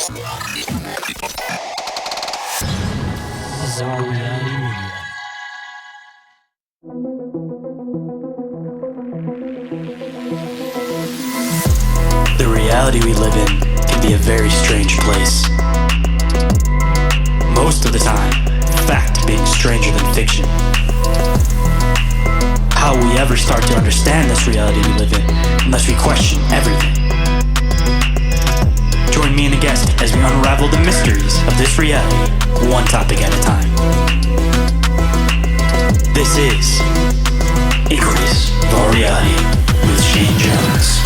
Bizarre Reality Media. The reality we live in can be a very strange place. Most of the time, fact being stranger than fiction. How will we ever start to understand this reality we live in unless we question everything? Join me and a guest as we unravel the mysteries of this reality, one topic at a time. This is Inquiries of Our Reality with Shayn Jones.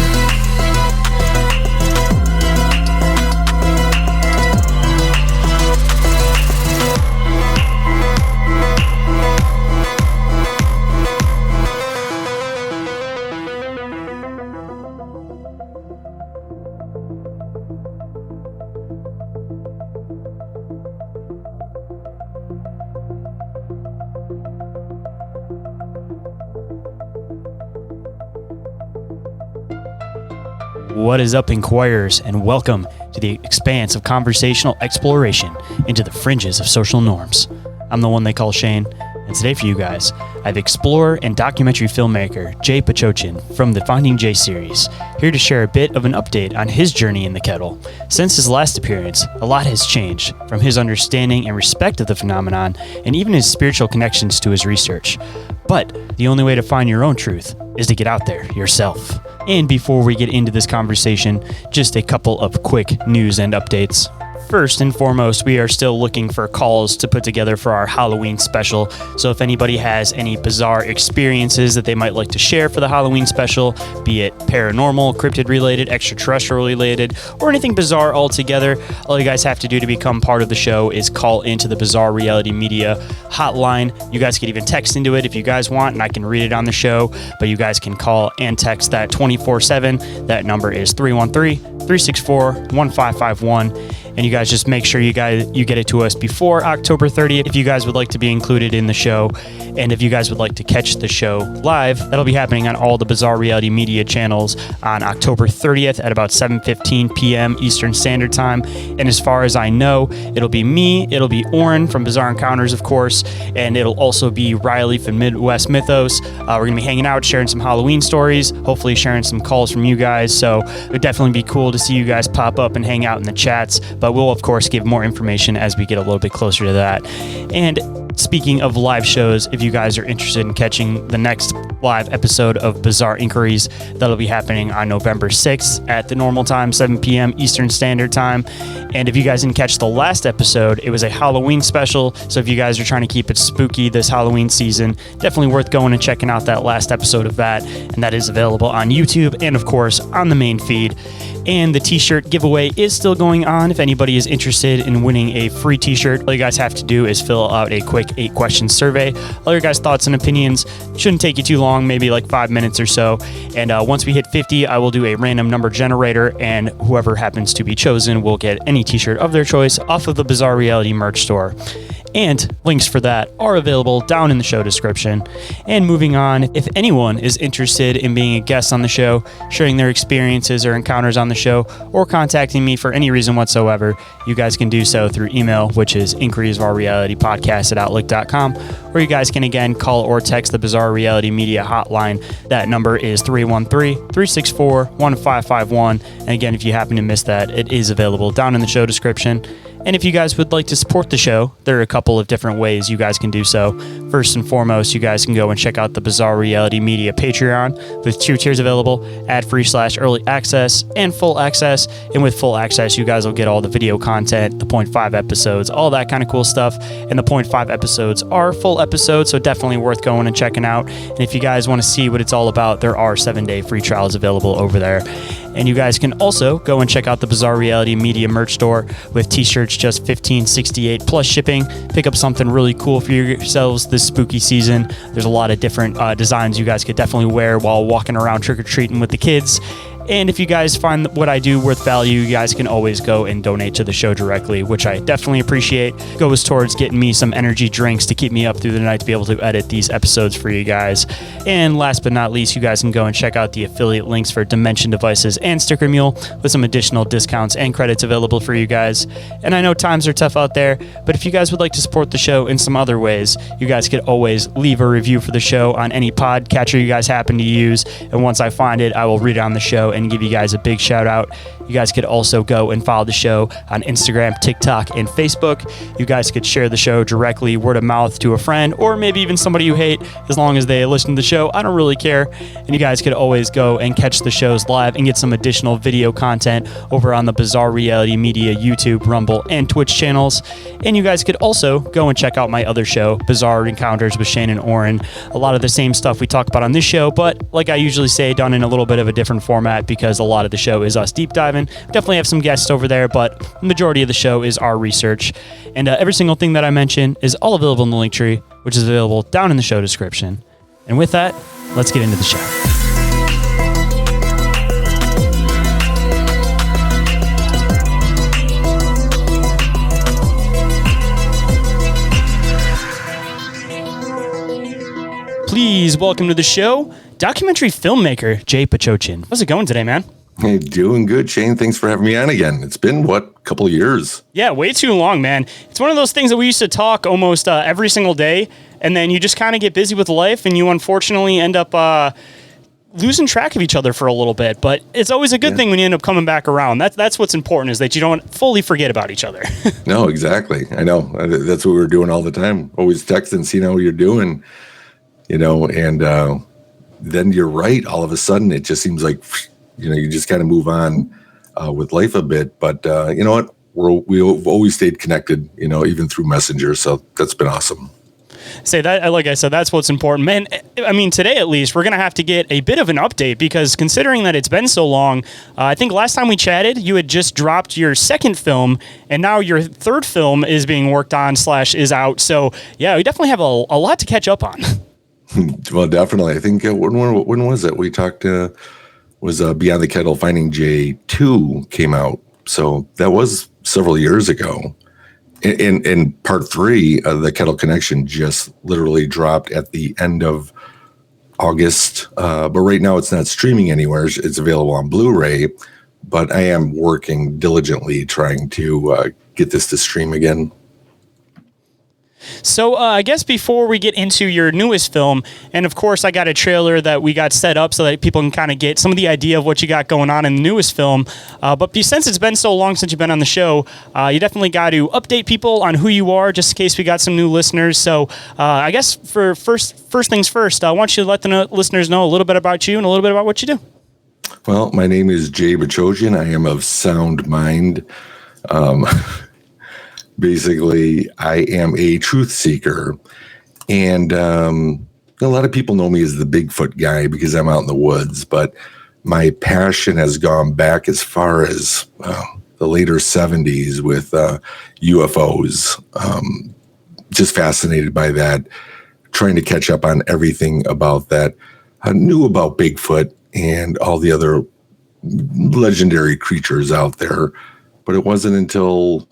What is up, Inquirers, and welcome to the expanse of conversational exploration into the fringes of social norms. I'm the one they call Shane, and today for you guys, I have explorer and documentary filmmaker Jay Bachochin from the Finding Jay series, here to share a bit of an update on his journey in the kettle. Since his last appearance, a lot has changed, from his understanding and respect of the phenomenon, and even his spiritual connections to his research. But the only way to find your own truth is to get out there yourself. And before we get into this conversation, just a couple of quick news and updates. First and foremost, we are still looking for calls to put together for our Halloween special. So if anybody has any bizarre experiences that they might like to share for the Halloween special, be it paranormal, cryptid related, extraterrestrial related, or anything bizarre altogether, all you guys have to do to become part of the show is call into the Bizarre Reality Media hotline. You guys can even text into it if you guys want, and I can read it on the show, but you guys can call and text that 24/7. That number is 313-364-1551. And you guys just make sure you get it to us before October 30th if you guys would like to be included in the show. And if you guys would like to catch the show live, that'll be happening on all the Bizarre Reality Media channels on October 30th at about 7:15 p.m. Eastern Standard Time. And as far as I know, it'll be me, it'll be Orin from Bizarre Encounters, of course, and it'll also be Riley from Midwest Mythos. We're going to be hanging out, sharing some Halloween stories, hopefully sharing some calls from you guys. So it would definitely be cool to see you guys pop up and hang out in the chats. But we'll, of course, give more information as we get a little bit closer to that. And speaking of live shows, if you guys are interested in catching the next live episode of Bizarre Inquiries, that'll be happening on November 6th at the normal time, 7 p.m. Eastern Standard Time. And if you guys didn't catch the last episode, it was a Halloween special. So if you guys are trying to keep it spooky this Halloween season, definitely worth going and checking out that last episode of that. And that is available on YouTube and, of course, on the main feed. And the t-shirt giveaway is still going on. If anybody is interested in winning a free t-shirt, all you guys have to do is fill out a quick 8-question survey. All your guys' thoughts and opinions. Shouldn't take you too long, maybe like 5 minutes or so. And once we hit 50, I will do a random number generator, and whoever happens to be chosen will get any t-shirt of their choice off of the Bizarre Reality merch store. And links for that are available down in the show description. And moving on, if anyone is interested in being a guest on the show, sharing their experiences or encounters on the show, or contacting me for any reason whatsoever, you guys can do so through email, which is inquiriesofourrealitypodcast@outlook.com, or you guys can again call or text the Bizarre Reality Media hotline. That number is 313-364-1551. And again, if you happen to miss that, it is available down in the show description. And if you guys would like to support the show, there are a couple of different ways you guys can do so. First and foremost, you guys can go and check out the Bizarre Reality Media Patreon with 2 tiers available, ad-free/early access and full access. And with full access, you guys will get all the video content, the 0.5 episodes, all that kind of cool stuff. And the 0.5 episodes are full episodes, so definitely worth going and checking out. And if you guys want to see what it's all about, there are 7-day free trials available over there. And you guys can also go and check out the Bizarre Reality Media merch store with t-shirts just $15.68 plus shipping. Pick up something really cool for yourselves this spooky season. There's a lot of different designs you guys could definitely wear while walking around trick-or-treating with the kids. And if you guys find what I do worth value, you guys can always go and donate to the show directly, which I definitely appreciate. Goes towards getting me some energy drinks to keep me up through the night to be able to edit these episodes for you guys. And last but not least, you guys can go and check out the affiliate links for Dimension Devices and Sticker Mule with some additional discounts and credits available for you guys. And I know times are tough out there, but if you guys would like to support the show in some other ways, you guys could always leave a review for the show on any podcatcher you guys happen to use. And once I find it, I will read it on the show and give you guys a big shout out. You guys could also go and follow the show on Instagram, TikTok, and Facebook. You guys could share the show directly, word of mouth, to a friend, or maybe even somebody you hate, as long as they listen to the show. I don't really care. And you guys could always go and catch the shows live and get some additional video content over on the Bizarre Reality Media YouTube, Rumble, and Twitch channels. And you guys could also go and check out my other show, Bizarre Encounters with Shayn Orin. A lot of the same stuff we talk about on this show, but like I usually say, done in a little bit of a different format because a lot of the show is us deep diving. Definitely have some guests over there, but the majority of the show is our research. And every single thing that I mention is all available in the link tree, which is available down in the show description. And with that, let's get into the show. Please welcome to the show, documentary filmmaker Jay Bachochin. How's it going today, man? Hey, doing good, Shane. Thanks for having me on again. It's been, a couple of years? Yeah, way too long, man. It's one of those things that we used to talk almost every single day, and then you just kind of get busy with life, and you unfortunately end up losing track of each other for a little bit. But it's always a good thing when you end up coming back around. That's what's important, is that you don't fully forget about each other. No, exactly. I know. That's what we're doing all the time. Always texting, seeing how you're doing, and then you're right. All of a sudden, it just seems like, you just kind of move on with life a bit. But you know what? We've always stayed connected, even through Messenger. So that's been awesome. Say that, like I said, that's what's important, man. I mean, today at least, we're going to have to get a bit of an update because considering that it's been so long, I think last time we chatted, you had just dropped your second film, and now your third film is being worked on / is out. So yeah, we definitely have a lot to catch up on. Well, definitely. I think when was it? We talked. Was Beyond the Kettle, Finding J2 came out. So that was several years ago. And part 3 of the Kettle Connection just literally dropped at the end of August. But right now it's not streaming anywhere. It's available on Blu-ray. But I am working diligently trying to get this to stream again. So I guess before we get into your newest film, and of course I got a trailer that we got set up so that people can kind of get some of the idea of what you got going on in the newest film. But since it's been so long since you've been on the show, you definitely got to update people on who you are, just in case we got some new listeners. So I guess for first things first, I want you to let the listeners know a little bit about you and a little bit about what you do. Well, my name is Jay Bachochin. I am of sound mind. Basically, I am a truth seeker, and a lot of people know me as the Bigfoot guy because I'm out in the woods, but my passion has gone back as far as the later 70s with UFOs. Just fascinated by that, trying to catch up on everything about that. I knew about Bigfoot and all the other legendary creatures out there, but it wasn't until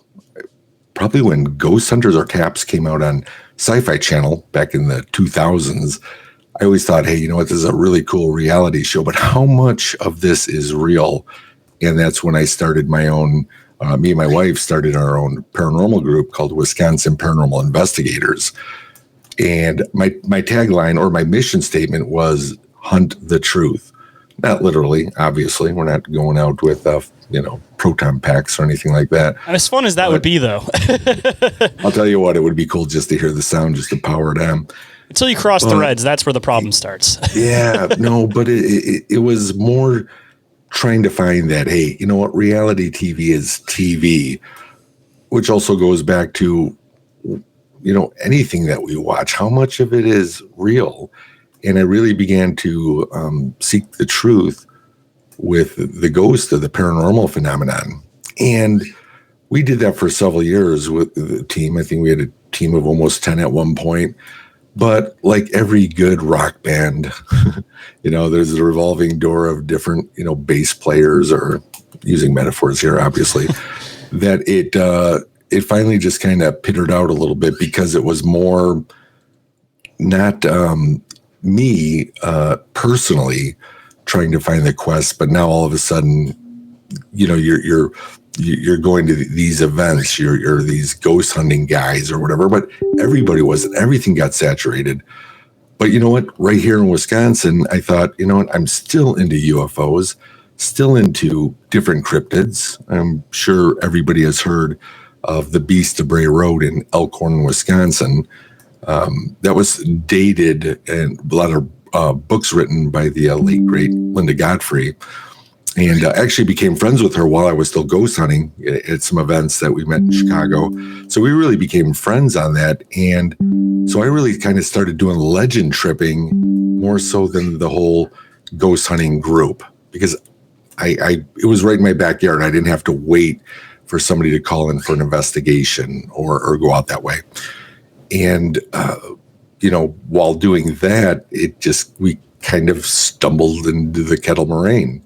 probably when Ghost Hunters or Taps came out on Sci-Fi Channel back in the 2000s, I always thought, hey, you know what, this is a really cool reality show, but how much of this is real? And that's when I started my own, me and my wife started our own paranormal group called Wisconsin Paranormal Investigators. And my tagline or my mission statement was hunt the truth. Not literally, obviously. We're not going out with, proton packs or anything like that. As fun as that would be, though. I'll tell you what, it would be cool just to hear the sound, just to power it on. Until you cross the reds, that's where the problem starts. Yeah, no, but it was more trying to find that, hey, you know what, reality TV is TV, which also goes back to, anything that we watch, how much of it is real? And I really began to seek the truth with the ghost of the paranormal phenomenon. And we did that for several years with the team. I think we had a team of almost 10 at one point. But like every good rock band, there's a revolving door of different, bass players, or using metaphors here, obviously, that it finally just kind of pittered out a little bit, because it was more not me personally trying to find the quest, but now all of a sudden, you're going to these events, you're these ghost hunting guys or whatever, but everybody wasn't. Everything got saturated. But you know what? Right here in Wisconsin, I thought, I'm still into UFOs, still into different cryptids. I'm sure everybody has heard of the Beast of Bray Road in Elkhorn, Wisconsin. That was dated, and a lot of books written by the late, great Linda Godfrey. And actually became friends with her while I was still ghost hunting at some events that we met in Chicago. So we really became friends on that. And so I really kind of started doing legend tripping more so than the whole ghost hunting group, because it was right in my backyard. I didn't have to wait for somebody to call in for an investigation or go out that way. And, while doing that, we kind of stumbled into the Kettle Moraine.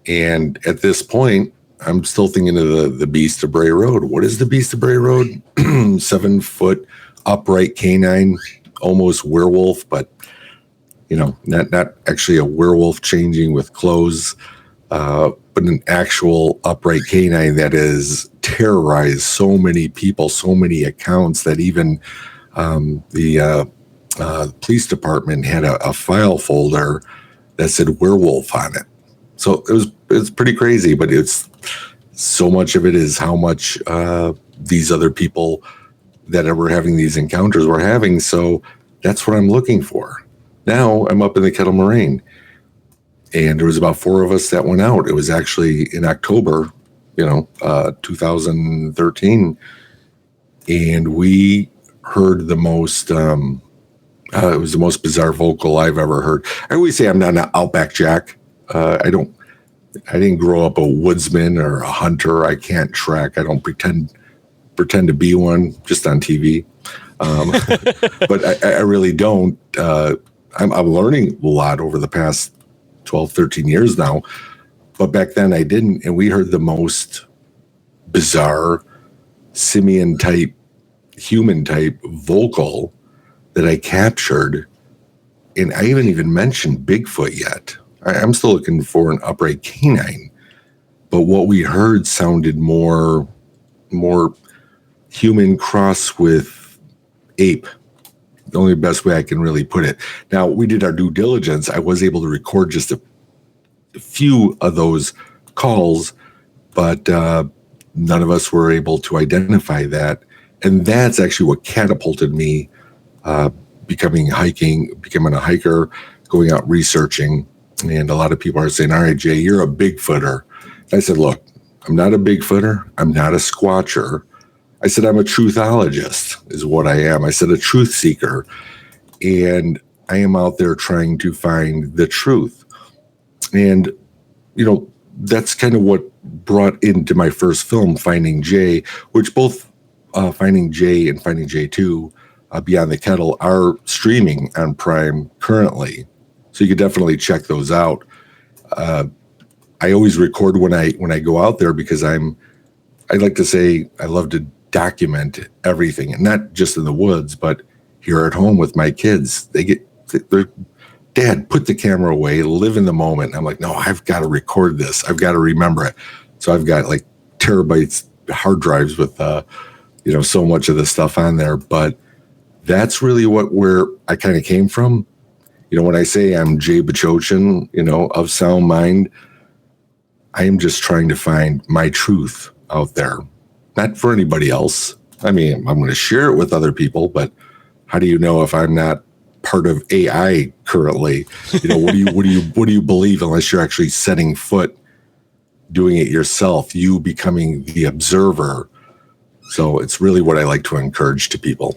And at this point, I'm still thinking of the Beast of Bray Road. What is the Beast of Bray Road? 7-foot upright canine, almost werewolf, but not actually a werewolf changing with clothes, but an actual upright canine that has terrorized so many people, so many accounts, that even the police department had a file folder that said werewolf on it. So it's pretty crazy, but it's so much of it is how much these other people that were having these encounters were having. So that's what I'm looking for. Now I'm up in the Kettle Moraine, and there was about 4 of us that went out. It was actually in October, 2013, and we heard the most. It was the most bizarre vocal I've ever heard. I always say I'm not an Outback Jack. I didn't grow up a woodsman or a hunter. I can't track. I don't pretend to be one, just on TV. But I really don't. I'm learning a lot over the past 12, 13 years now. But back then I didn't. And we heard the most bizarre simian type, human type vocal that I captured. And I haven't even mentioned Bigfoot yet. I'm still looking for an upright canine, but what we heard sounded more human cross with ape. The only best way I can really put it. Now, we did our due diligence. I was able to record just a few of those calls, but none of us were able to identify that. And that's actually what catapulted me becoming a hiker, going out researching. And a lot of people are saying, all right, Jay, you're a Bigfooter. I said, look, I'm not a Bigfooter. I'm not a squatcher. I said, I'm a truthologist is what I am. I said, a truth seeker. And I am out there trying to find the truth. And, that's kind of what brought into my first film, Finding Jay, which both Finding Jay and Finding Jay 2, Beyond the Kettle, are streaming on Prime currently. So you could definitely check those out. I always record when I go out there, because I like to say I love to document everything, and not just in the woods, but here at home with my kids. They're, Dad, put the camera away, live in the moment. I'm like, no, I've got to record this. I've got to remember it. So I've got like terabytes hard drives with so much of the stuff on there. But that's really where I kind of came from. When I say I'm Jay Bachochin, of sound mind, I am just trying to find my truth out there, not for anybody else. I mean, I'm going to share it with other people, but how do you know if I'm not part of AI currently? What do you believe unless you're actually setting foot, doing it yourself, you becoming the observer? So it's really what I like to encourage to people.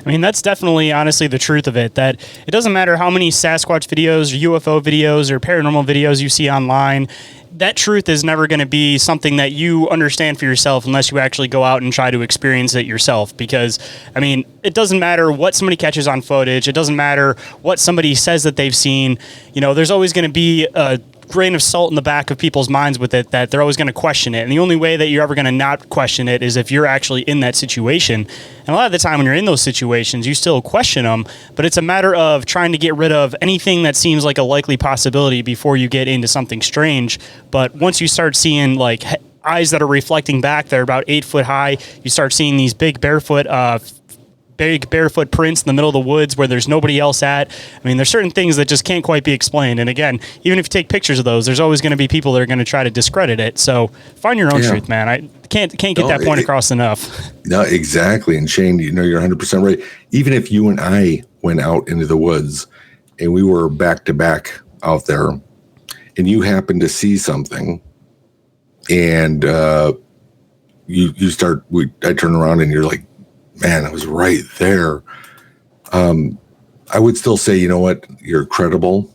I mean, that's definitely, honestly, the truth of it, that it doesn't matter how many Sasquatch videos, or UFO videos, or paranormal videos you see online. That truth is never going to be something that you understand for yourself unless you actually go out and try to experience it yourself. Because, I mean, it doesn't matter what somebody catches on footage. It doesn't matter what somebody says that they've seen. You know, there's always going to be a grain of salt in the back of people's minds with it, that they're always going to question it. And the only way that you're ever going to not question it is if you're actually in that situation. And a lot of the time when you're in those situations, you still question them, but it's a matter of trying to get rid of anything that seems like a likely possibility before you get into something strange. But once you start seeing like eyes that are reflecting back, they're about 8 foot high, you start seeing these big barefoot prints in the middle of the woods where there's nobody else at. I mean, there's certain things that just can't quite be explained. And again, even if you take pictures of those, there's always going to be people that are going to try to discredit it. So find your own truth, man. I can't get that point across enough. No, exactly. And Shayn, you know, you're 100% right. Even if you and I went out into the woods and we were back to back out there and you happen to see something and I turn around and you're like, man, I was right there. I would still say, you know what, you're credible,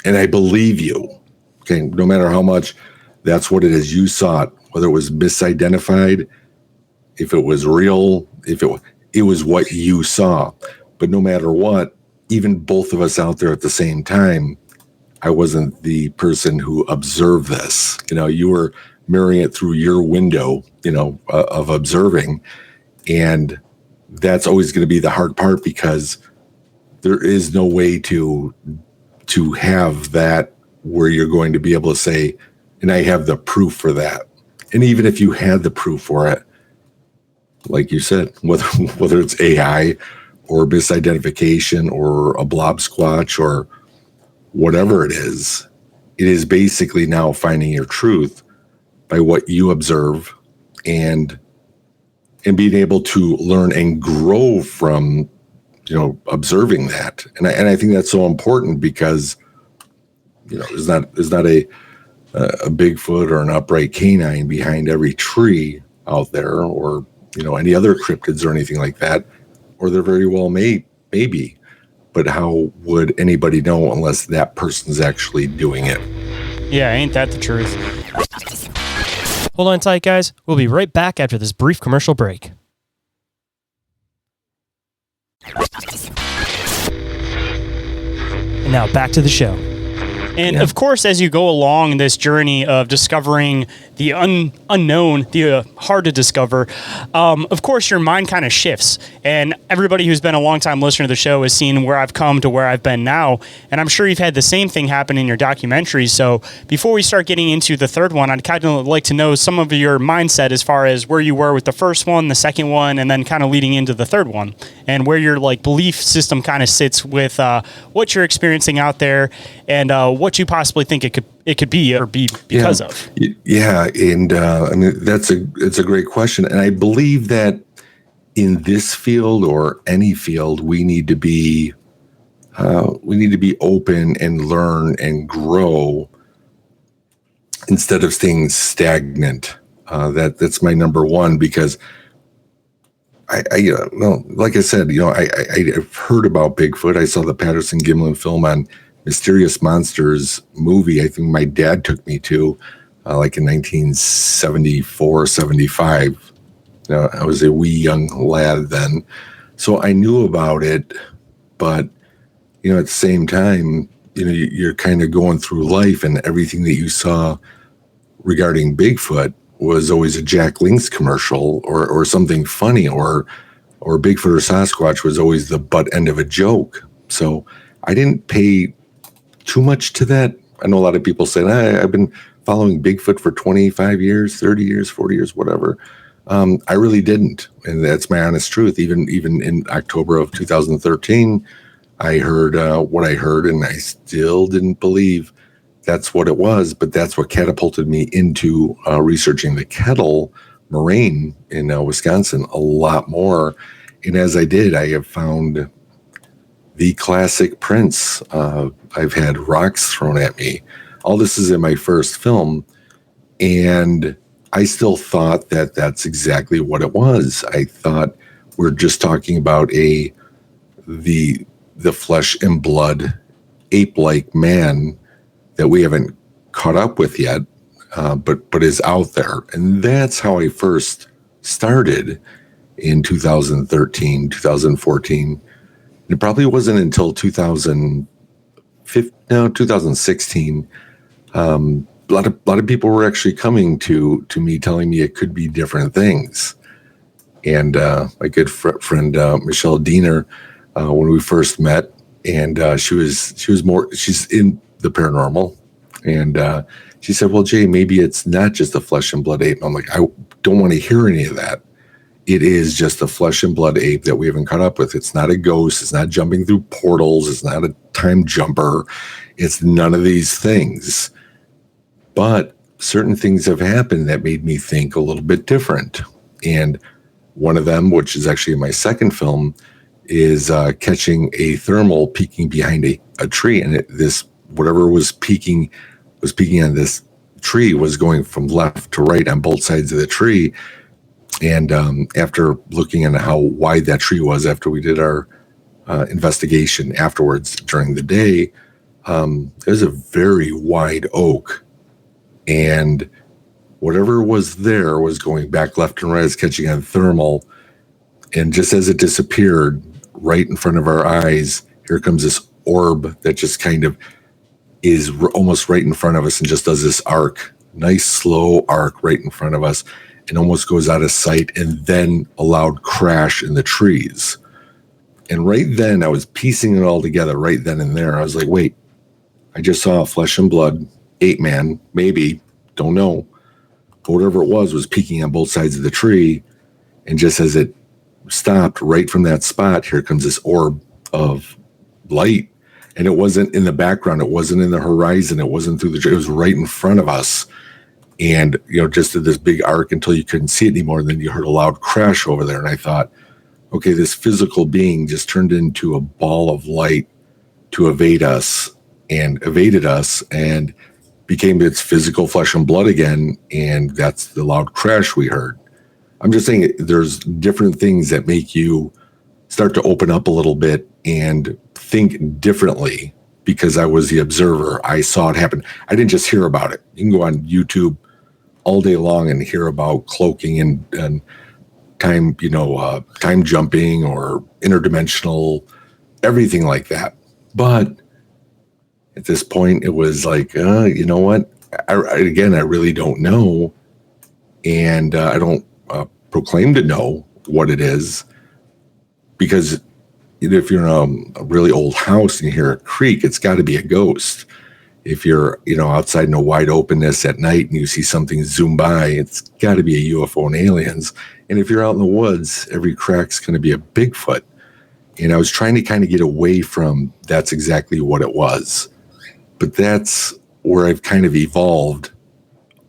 and I believe you. Okay, no matter how much that's what it is you saw it, whether it was misidentified, if it was real, if it was what you saw. But no matter what, even both of us out there at the same time, I wasn't the person who observed this. You know, you were mirroring it through your window, you know, of observing, and that's always going to be the hard part, because there is no way to have that where you're going to be able to say, and I have the proof for that. And even if you had the proof for it, like you said, whether it's AI or misidentification or a blob squatch or whatever it is basically now finding your truth by what you observe and being able to learn and grow from, you know, observing that. And I think that's so important, because, you know, there's not a Bigfoot or an upright canine behind every tree out there, or, you know, any other cryptids or anything like that, or they're very well maybe, but how would anybody know unless that person's actually doing it? Yeah, ain't that the truth? Hold on tight, guys. We'll be right back after this brief commercial break. And now back to the show. And of course, as you go along this journey of discovering the unknown, the hard to discover, of course, your mind kind of shifts. And everybody who's been a long-time listener to the show has seen where I've come to where I've been now. And I'm sure you've had the same thing happen in your documentaries. So before we start getting into the third one, I'd kind of like to know some of your mindset as far as where you were with the first one, the second one, and then kind of leading into the third one, and where your like belief system kind of sits with what you're experiencing out there, and what you possibly think it could be or be because of. Yeah, and I mean it's a great question, and I believe that in this field or any field, we need to be open and learn and grow instead of staying stagnant. That's my number one, because like I said, you know, I've heard about Bigfoot. I saw the Patterson Gimlin film on Mysterious Monsters movie. I think my dad took me to, like in 1974, 75. You know, I was a wee young lad then, so I knew about it. But, you know, at the same time, you know, you're kind of going through life, and everything that you saw regarding Bigfoot was always a Jack Link's commercial or something funny, or Bigfoot or Sasquatch was always the butt end of a joke. So I didn't pay too much to that. I know a lot of people say, I've been following Bigfoot for 25 years, 30 years, 40 years, whatever. I really didn't. And that's my honest truth. Even in October of 2013, I heard what I heard, and I still didn't believe that's what it was. But that's what catapulted me into researching the kettle moraine in Wisconsin a lot more. And as I did, I have found the classic prints. I've had rocks thrown at me. All this is in my first film, and I still thought that that's exactly what it was. I thought we're just talking about the flesh and blood ape-like man that we haven't caught up with yet, but is out there. And that's how I first started in 2013, 2014. It probably wasn't until 2016. A lot of people were actually coming to me, telling me it could be different things. And my good friend Michelle Diener, when we first met, and she's in the paranormal, and she said, "Well, Jay, maybe it's not just a flesh and blood ape." And I'm like, I don't want to hear any of that. It is just a flesh and blood ape that we haven't caught up with. It's not a ghost. It's not jumping through portals. It's not a time jumper. It's none of these things. But certain things have happened that made me think a little bit different. And one of them, which is actually in my second film, is catching a thermal peeking behind a tree. And whatever was peeking on this tree was going from left to right on both sides of the tree. And after looking at how wide that tree was, after we did our investigation afterwards during the day, there's a very wide oak. And whatever was there was going back left and right, is catching on thermal. And just as it disappeared right in front of our eyes, here comes this orb that just kind of is almost right in front of us and just does this arc, nice slow arc right in front of us, and almost goes out of sight, and then a loud crash in the trees. And right then, I was piecing it all together right then and there. I was like, wait, I just saw a flesh and blood ape man, maybe, don't know. But whatever it was peeking on both sides of the tree. And just as it stopped right from that spot, here comes this orb of light. And it wasn't in the background. It wasn't in the horizon. It wasn't through the tree. It was right in front of us. And, just did this big arc until you couldn't see it anymore. And then you heard a loud crash over there. And I thought, okay, this physical being just turned into a ball of light to evade us, and evaded us, and became its physical flesh and blood again. And that's the loud crash we heard. I'm just saying there's different things that make you start to open up a little bit and think differently, because I was the observer. I saw it happen. I didn't just hear about it. You can go on YouTube all day long and hear about cloaking and time, time jumping or interdimensional, everything like that. But at this point, it was like, you know what? I really don't know. And I don't proclaim to know what it is, because if you're in a really old house and you hear a creak, it's got to be a ghost. If you're, outside in a wide openness at night and you see something zoom by, it's got to be a UFO and aliens. And if you're out in the woods, every crack's going to be a Bigfoot. And I was trying to kind of get away from that's exactly what it was. But that's where I've kind of evolved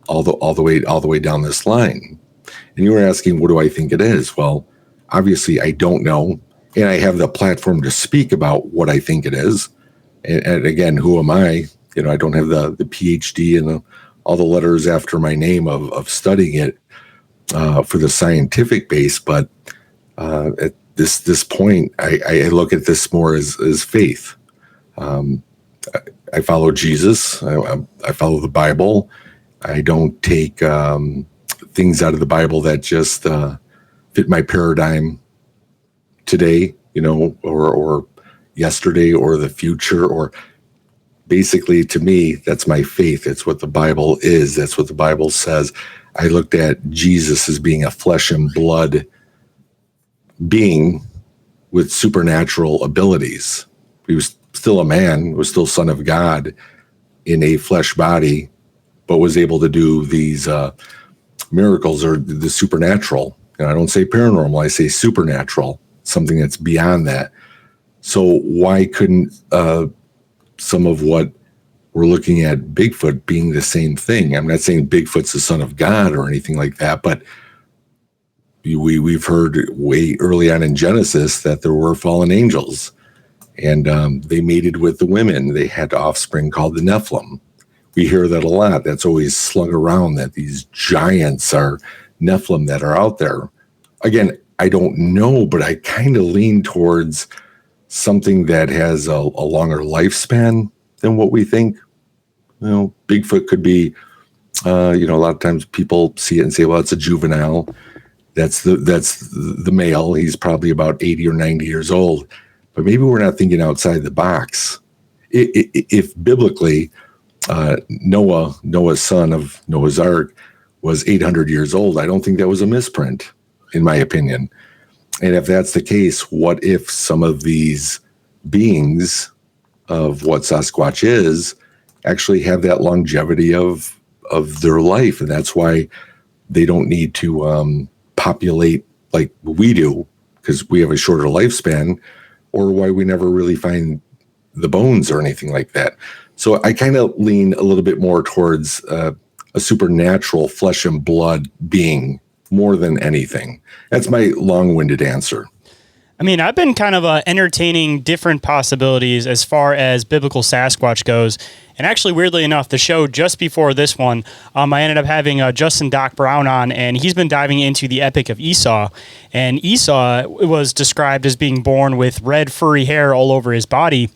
all the way down this line. And you were asking, what do I think it is? Well, obviously I don't know. And I have the platform to speak about what I think it is. And again, who am I? I don't have the PhD and all the letters after my name of studying it for the scientific base. But at this point, I look at this more as faith. I follow Jesus. I follow the Bible. I don't take things out of the Bible that just fit my paradigm today, or yesterday or the future, or basically to me, that's my faith. It's what the Bible is. That's what the Bible says. I looked at Jesus as being a flesh and blood being with supernatural abilities. He was still a man, was still Son of God in a flesh body, but was able to do these miracles or the supernatural. And I don't say paranormal, I say supernatural, something that's beyond that. So why couldn't some of what we're looking at Bigfoot being the same thing? I'm not saying Bigfoot's the son of God or anything like that, but we've heard way early on in Genesis that there were fallen angels, and they mated with the women. They had offspring called the Nephilim. We hear that a lot. That's always slung around, that these giants are Nephilim that are out there. Again, I don't know, but I kind of lean towards something that has a longer lifespan than what we think. Bigfoot could be, a lot of times people see it and say, well, it's a juvenile. That's the male. He's probably about 80 or 90 years old. But maybe we're not thinking outside the box. If biblically, Noah's son of Noah's Ark, was 800 years old, I don't think that was a misprint, in my opinion. And if that's the case, what if some of these beings of what Sasquatch is actually have that longevity of their life? And that's why they don't need to populate like we do, because we have a shorter lifespan, or why we never really find the bones or anything like that. So I kind of lean a little bit more towards a supernatural flesh and blood being more than anything. That's my long-winded answer. I mean, I've been kind of entertaining different possibilities as far as biblical Sasquatch goes. And actually, weirdly enough, the show just before this one, I ended up having Justin Doc Brown on, and he's been diving into the Epic of Esau. And Esau was described as being born with red furry hair all over his body.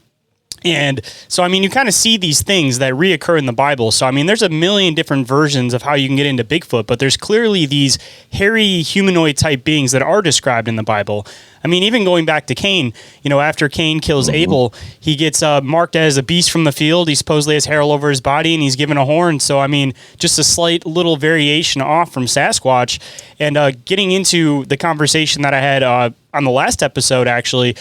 And so, I mean, you kind of see these things that reoccur in the Bible. So, I mean, there's a million different versions of how you can get into Bigfoot, but there's clearly these hairy humanoid type beings that are described in the Bible. I mean, even going back to Cain, after Cain kills Abel, he gets marked as a beast from the field. He supposedly has hair all over his body, and he's given a horn. So, I mean, just a slight little variation off from Sasquatch. And getting into the conversation that I had on the last episode, actually,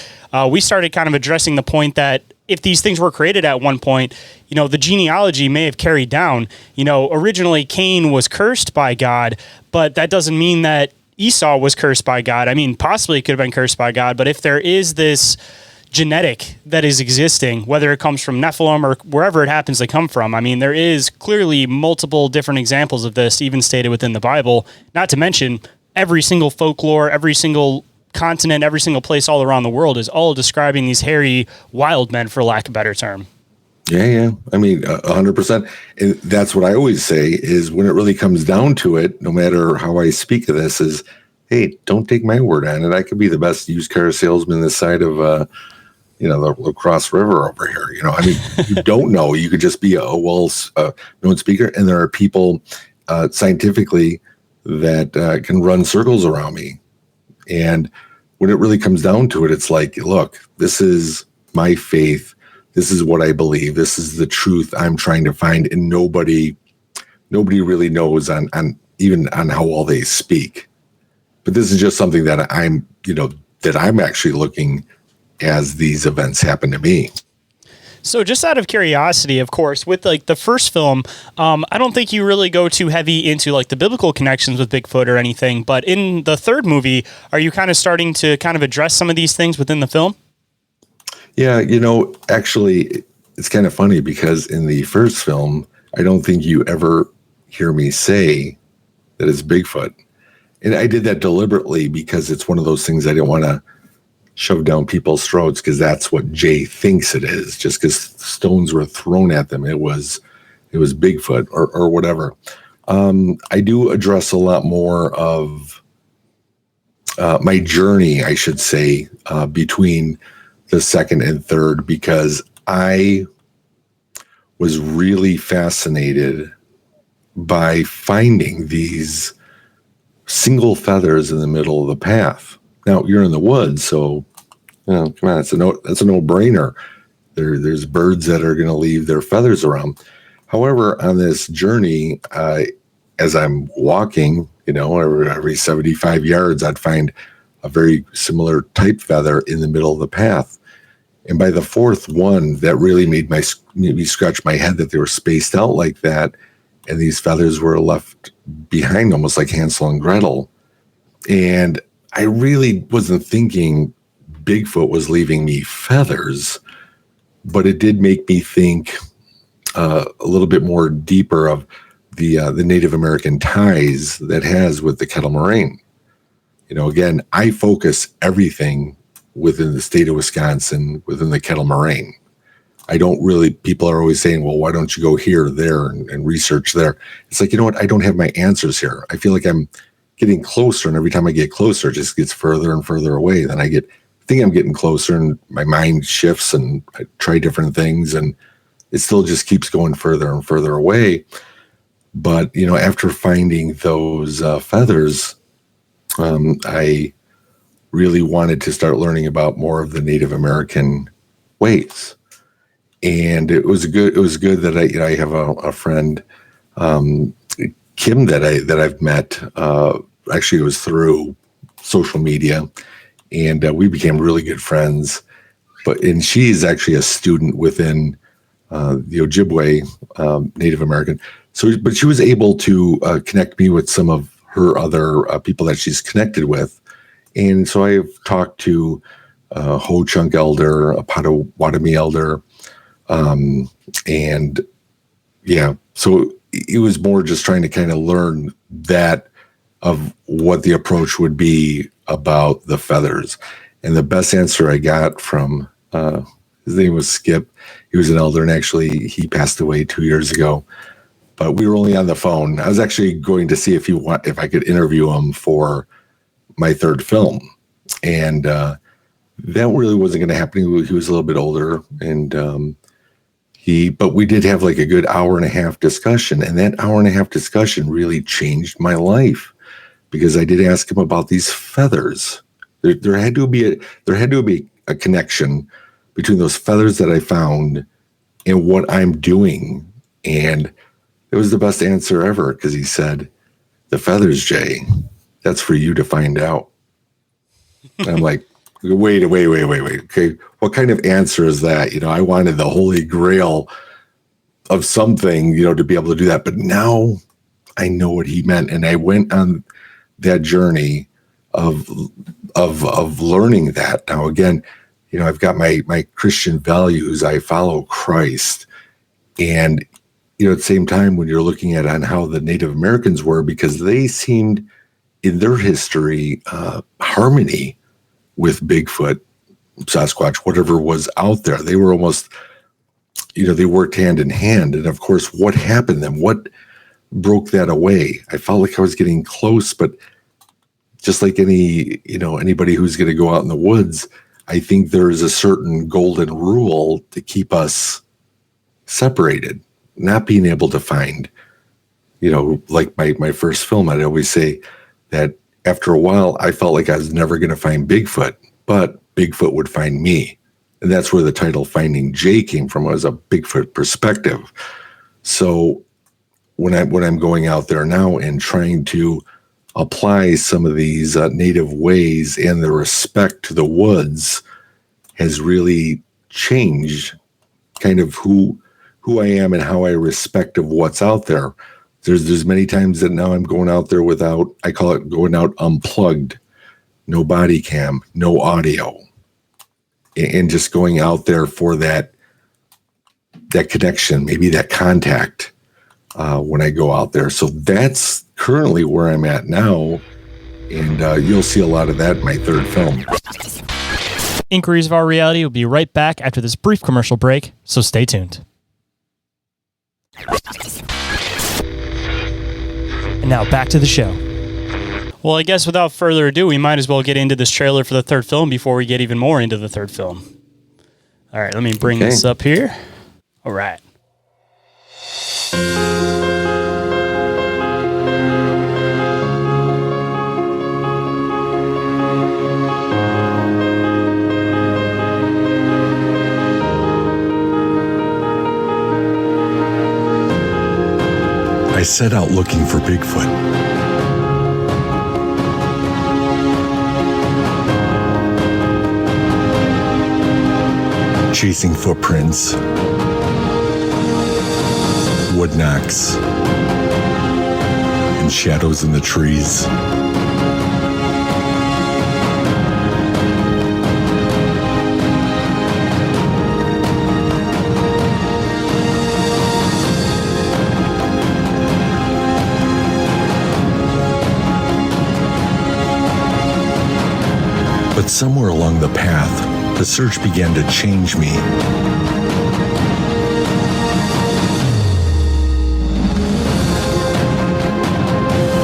we started kind of addressing the point that if these things were created at one point, the genealogy may have carried down. Originally Cain was cursed by God, but that doesn't mean that Esau was cursed by God. I mean, possibly it could have been cursed by God, but if there is this genetic that is existing, whether it comes from Nephilim or wherever it happens to come from, I mean, there is clearly multiple different examples of this, even stated within the Bible, not to mention every single folklore, every single continent, every single place all around the world is all describing these hairy wild men, for lack of a better term. Yeah. I mean, 100%. And that's what I always say is when it really comes down to it, no matter how I speak of this, is, hey, don't take my word on it. I could be the best used car salesman this side of, the La Crosse River over here. I mean, you don't know. You could just be a well-known speaker. And there are people scientifically that can run circles around me. And when it really comes down to it, it's like, look, this is my faith. This is what I believe. This is the truth I'm trying to find. And nobody really knows on even on how well they speak. But this is just something that I'm actually looking as these events happen to me. So just out of curiosity, of course, with like the first film, I don't think you really go too heavy into like the biblical connections with Bigfoot or anything. But in the third movie, are you kind of starting to kind of address some of these things within the film? Yeah, actually, it's kind of funny because in the first film, I don't think you ever hear me say that it's Bigfoot. And I did that deliberately because it's one of those things I didn't want to shove down people's throats because that's what Jay thinks it is. Just because stones were thrown at them, it was Bigfoot or whatever. I do address a lot more of my journey, I should say, between the second and third, because I was really fascinated by finding these single feathers in the middle of the path. Now you're in the woods, so come on, that's a no-brainer. There's birds that are going to leave their feathers around. However, on this journey, as I'm walking, every 75 yards, I'd find a very similar type feather in the middle of the path. And by the fourth one, that really made me scratch my head that they were spaced out like that. And these feathers were left behind almost like Hansel and Gretel. And I really wasn't thinking Bigfoot was leaving me feathers, but it did make me think a little bit more deeper of the Native American ties that has with the kettle moraine. Again, I focus everything within the state of Wisconsin, within the kettle moraine. I don't really, people are always saying, well, why don't you go here, there, and research there? It's like, you know what? I don't have my answers here. I feel like I'm getting closer, and every time I get closer, it just gets further and further away. Then I think I'm getting closer, and my mind shifts, and I try different things, and it still just keeps going further and further away. But, after finding those feathers, I really wanted to start learning about more of the Native American ways. And it was good that I have a friend, Kim, that I've met. Actually, it was through social media, and we became really good friends. And she's actually a student within the Ojibwe Native American. But she was able to connect me with some of her other people that she's connected with. And so I've talked to Ho Chunk Elder, a Potawatomi Elder, and yeah, so it was more just trying to kind of learn that of what the approach would be about the feathers. And the best answer I got from his name was Skip. He was an elder, and actually he passed away 2 years ago. But we were only on the phone. I was actually going to see if I could interview him for my third film, and that really wasn't going to happen. He was a little bit older, and but we did have like a good hour and a half discussion, and that hour and a half discussion really changed my life, because I did ask him about these feathers. There had to be a connection between those feathers that I found and what I'm doing, and it was the best answer ever, because he said, "The feathers, Jay, that's for you to find out." And I'm like, wait. Okay, what kind of answer is that? I wanted the holy grail of something, to be able to do that. But now I know what he meant. And I went on that journey of learning that. Now, again, I've got my Christian values. I follow Christ. And, at the same time, when you're looking at on how the Native Americans were, because they seemed in their history, harmony with Bigfoot, Sasquatch, whatever was out there. They were almost, they worked hand in hand. And of course, what happened then? What broke that away? I felt like I was getting close, but just like anybody who's going to go out in the woods, I think there is a certain golden rule to keep us separated, not being able to find, like my first film, I'd always say that after a while, I felt like I was never going to find Bigfoot, but Bigfoot would find me. And that's where the title Finding Jay came from, was a Bigfoot perspective. So when I'm going out there now and trying to apply some of these native ways and the respect to the woods has really changed kind of who I am and how I respect of what's out there. There's many times that now I'm going out there without, I call it going out unplugged, no body cam, no audio, and just going out there for that connection, maybe that contact when I go out there. So that's currently where I'm at now, and you'll see a lot of that in my third film. Inquiries of Our Reality will be right back after this brief commercial break, so stay tuned. And now back to the show. Well, I guess without further ado, we might as well get into this trailer for the third film before we get even more into the third film. All right, let me bring this up here. All right. I set out looking for Bigfoot. Chasing footprints, wood knocks, and shadows in the trees. But somewhere along the path, the search began to change me.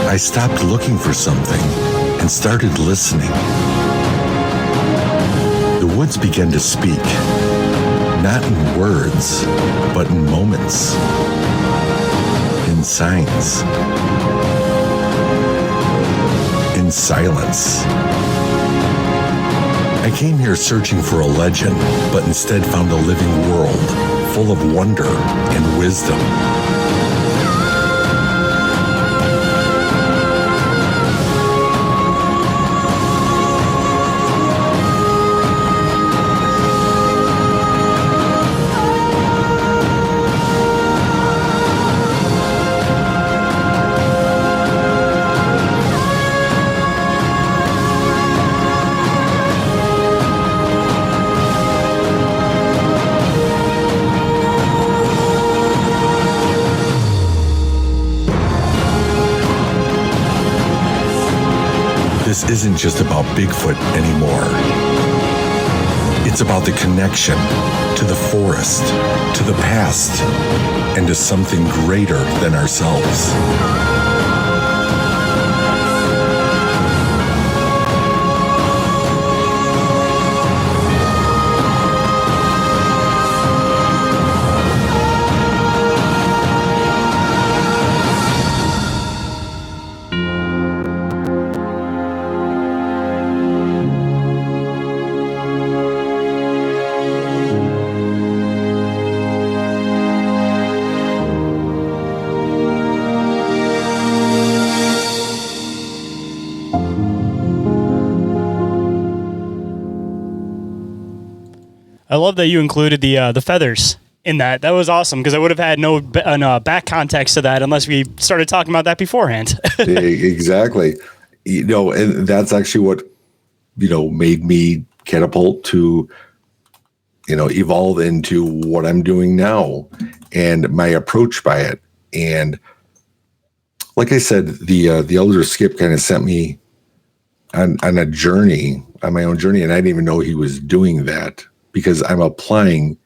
I I stopped looking for something and started listening. The woods began to speak, not in words, but in moments, in signs, in silence. I came here searching for a legend, but instead found a living world full of wonder and wisdom. This isn't just about Bigfoot anymore. It's about the connection to the forest, to the past, and to something greater than ourselves. I love that you included the feathers in that. That was awesome because I would have had no back context to that unless we started talking about that beforehand. Exactly. And that's actually what, made me catapult to, evolve into what I'm doing now and my approach by it. And like I said, the elder Skip kind of sent me on a journey, on my own journey, and I didn't even know he was doing that, because I'm applying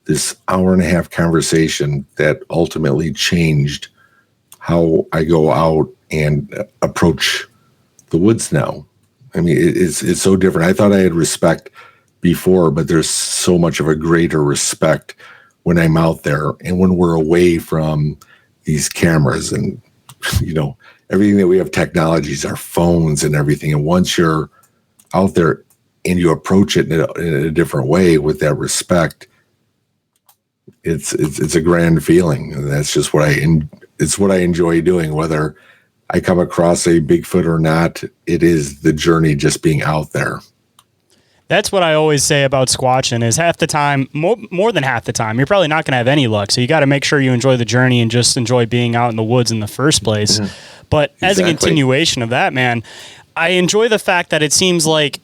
this hour-and-a-half conversation that ultimately changed how I go out and approach the woods now. I mean, it's so different. I thought I had respect before, but there's so much of a greater respect when I'm out there and when we're away from these cameras and, everything that we have, technologies, our phones and everything. And once you're out there and you approach it in a different way with that respect, it's a grand feeling, and that's just it's what I enjoy doing. Whether I come across a Bigfoot or not, it is the journey, just being out there. That's what I always say about squatching is half the time, more than half the time, you're probably not going to have any luck. So you got to make sure you enjoy the journey and just enjoy being out in the woods in the first place. Yeah, but as a continuation of that, man, I enjoy the fact that it seems like,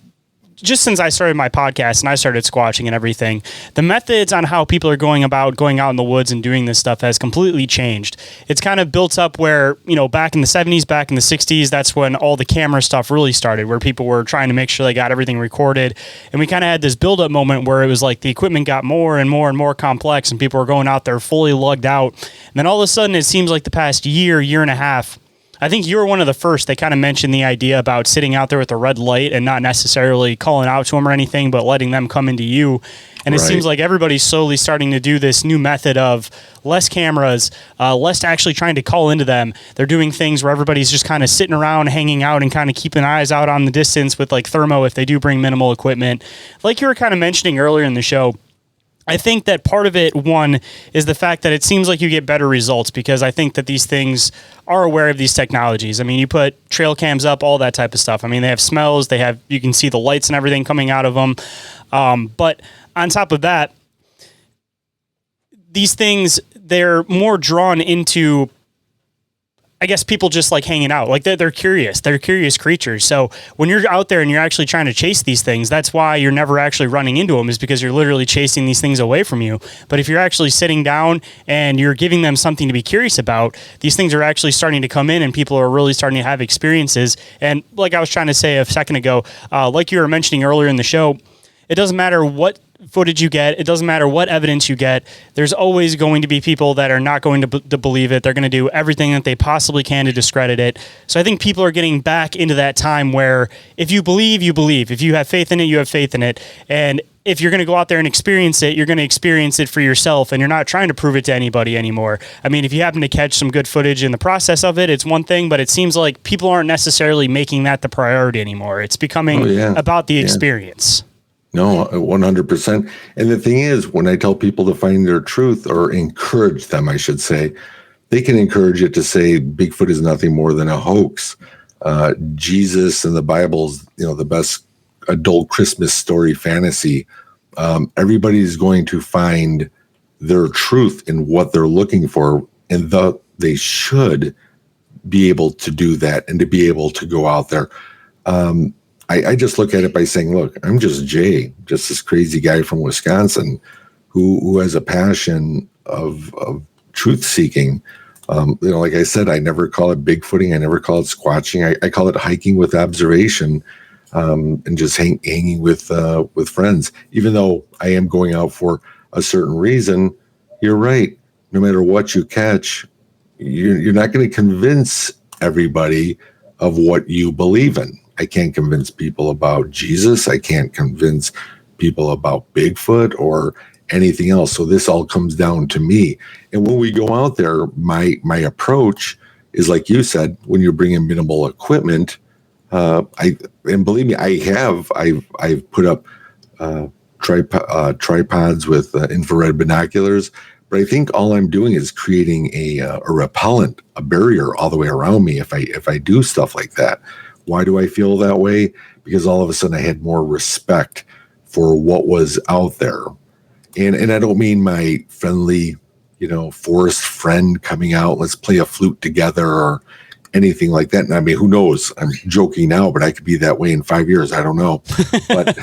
just since I started my podcast and I started squatching and everything, the methods on how people are going about going out in the woods and doing this stuff has completely changed. It's kind of built up where, back in the 70s, back in the 60s, that's when all the camera stuff really started, where people were trying to make sure they got everything recorded. And we kind of had this build-up moment where it was like the equipment got more and more and more complex and people were going out there fully lugged out. And then all of a sudden, it seems like the past year and a half, I think you were one of the first. They kind of mentioned the idea about sitting out there with a red light and not necessarily calling out to them or anything, but letting them come into you. And it seems like everybody's slowly starting to do this new method of less cameras, less actually trying to call into them. They're doing things where everybody's just kind of sitting around, hanging out, and kind of keeping eyes out on the distance with like thermo if they do bring minimal equipment. Like you were kind of mentioning earlier in the show, I think that part of it, one, is the fact that it seems like you get better results because I think that these things are aware of these technologies. I mean, you put trail cams up, all that type of stuff. I mean, they have smells, you can see the lights and everything coming out of them. But on top of that, these things, they're more drawn into, I guess, people just like hanging out. Like they're curious. They're curious creatures. So when you're out there and you're actually trying to chase these things, that's why you're never actually running into them, is because you're literally chasing these things away from you. But if you're actually sitting down and you're giving them something to be curious about, these things are actually starting to come in and people are really starting to have experiences. And like I was trying to say a second ago, like you were mentioning earlier in the show, it doesn't matter what footage you get, it doesn't matter what evidence you get, there's always going to be people that are not going to believe it. They're going to do everything that they possibly can to discredit it. So I think people are getting back into that time where if you believe, you believe. If you have faith in it, you have faith in it. And if you're going to go out there and experience it, you're going to experience it for yourself, and you're not trying to prove it to anybody anymore. I mean, if you happen to catch some good footage in the process of it, it's one thing, but it seems like people aren't necessarily making that the priority anymore. It's becoming about the experience. No, 100%. And the thing is, when I tell people to find their truth, or encourage them, I should say, they can encourage it to say Bigfoot is nothing more than a hoax. Jesus and the Bible's, the best adult Christmas story fantasy. Everybody's going to find their truth in what they're looking for, and they should be able to do that and to be able to go out there. I just look at it by saying, look, I'm just Jay, just this crazy guy from Wisconsin who has a passion of truth seeking. Like I said, I never call it Bigfooting. I never call it squatching. I call it hiking with observation, and just hanging with friends. Even though I am going out for a certain reason, you're right. No matter what you catch, you're not going to convince everybody of what you believe in. I can't convince people about Jesus. I can't convince people about Bigfoot or anything else. So this all comes down to me. And when we go out there, my approach is like you said, when you're bringing minimal equipment, and believe me, I've put up tripods with infrared binoculars. But I think all I'm doing is creating a repellent, a barrier all the way around me if I do stuff like that. Why do I feel that way? Because all of a sudden I had more respect for what was out there. And I don't mean my friendly, forest friend coming out, let's play a flute together or anything like that. And I mean, who knows? I'm joking now, but I could be that way in 5 years. I don't know. But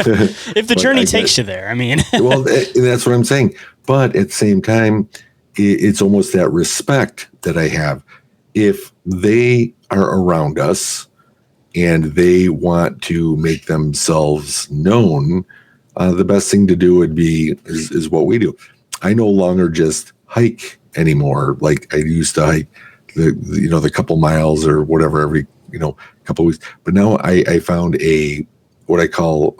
if the journey takes you there, I mean. Well, that's what I'm saying. But at the same time, it's almost that respect that I have. If they are around us and they want to make themselves known, the best thing to do would be is what we do. I no longer just hike anymore. Like I used to hike the couple miles or whatever every couple weeks. But now I found what I call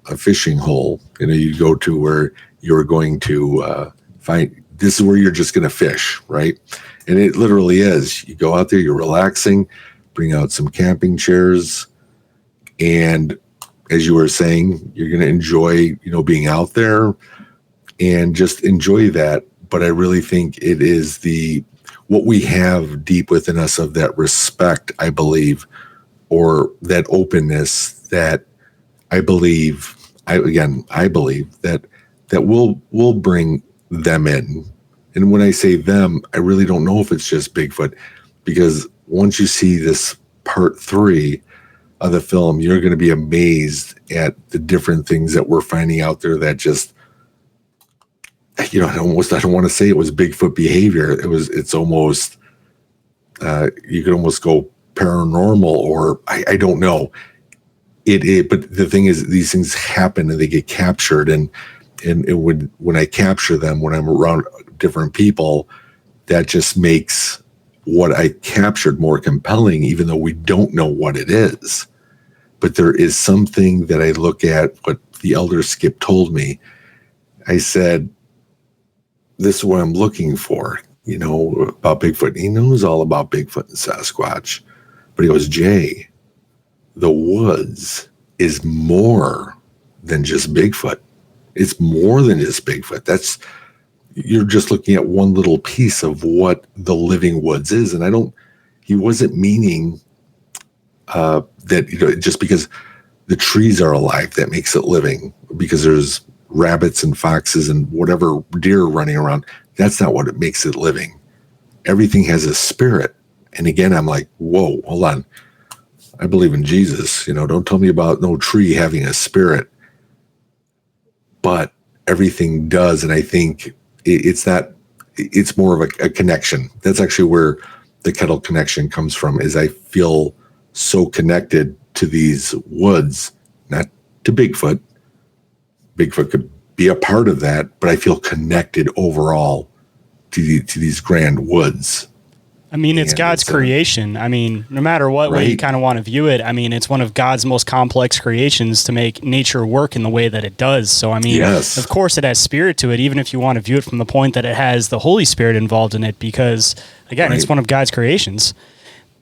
a fishing hole. You go to where you're going to find. This is where you're just going to fish, right? And it literally is. You go out there, you're relaxing, bring out some camping chairs, and as you were saying, you're going to enjoy, being out there and just enjoy that. But I really think it is what we have deep within us of that respect, I believe, or that openness that I believe, I believe that will bring them in. And when I say them, I really don't know if it's just Bigfoot, because once you see this part 3 of the film, you're going to be amazed at the different things that we're finding out there that just, I don't want to say it was Bigfoot behavior. It's almost, you could almost go paranormal, or I don't know. But the thing is, these things happen and they get captured, and when I capture them, when I'm around different people, that just makes what I captured more compelling, even though we don't know what it is. But there is something that I look at, what the elder Skip told me. I said, this is what I'm looking for, about Bigfoot. He knows all about Bigfoot and Sasquatch. But he goes, Jay, the woods is more than just Bigfoot. It's more than just Bigfoot. You're just looking at one little piece of what the living woods is. And he wasn't meaning that, just because the trees are alive, that makes it living, because there's rabbits and foxes and whatever deer running around. That's not what it makes it living. Everything has a spirit. And again, I'm like, whoa, hold on. I believe in Jesus. Don't tell me about no tree having a spirit. But everything does. And I think it's more of a connection. That's actually where the kettle connection comes from, is I feel so connected to these woods, not to Bigfoot. Bigfoot could be a part of that, but I feel connected overall to these grand woods. I mean, it's God's creation. I mean, no matter what way you kind of want to view it, I mean, it's one of God's most complex creations to make nature work in the way that it does. So, I mean, of course it has spirit to it, even if you want to view it from the point that it has the Holy Spirit involved in it, because, again, it's one of God's creations.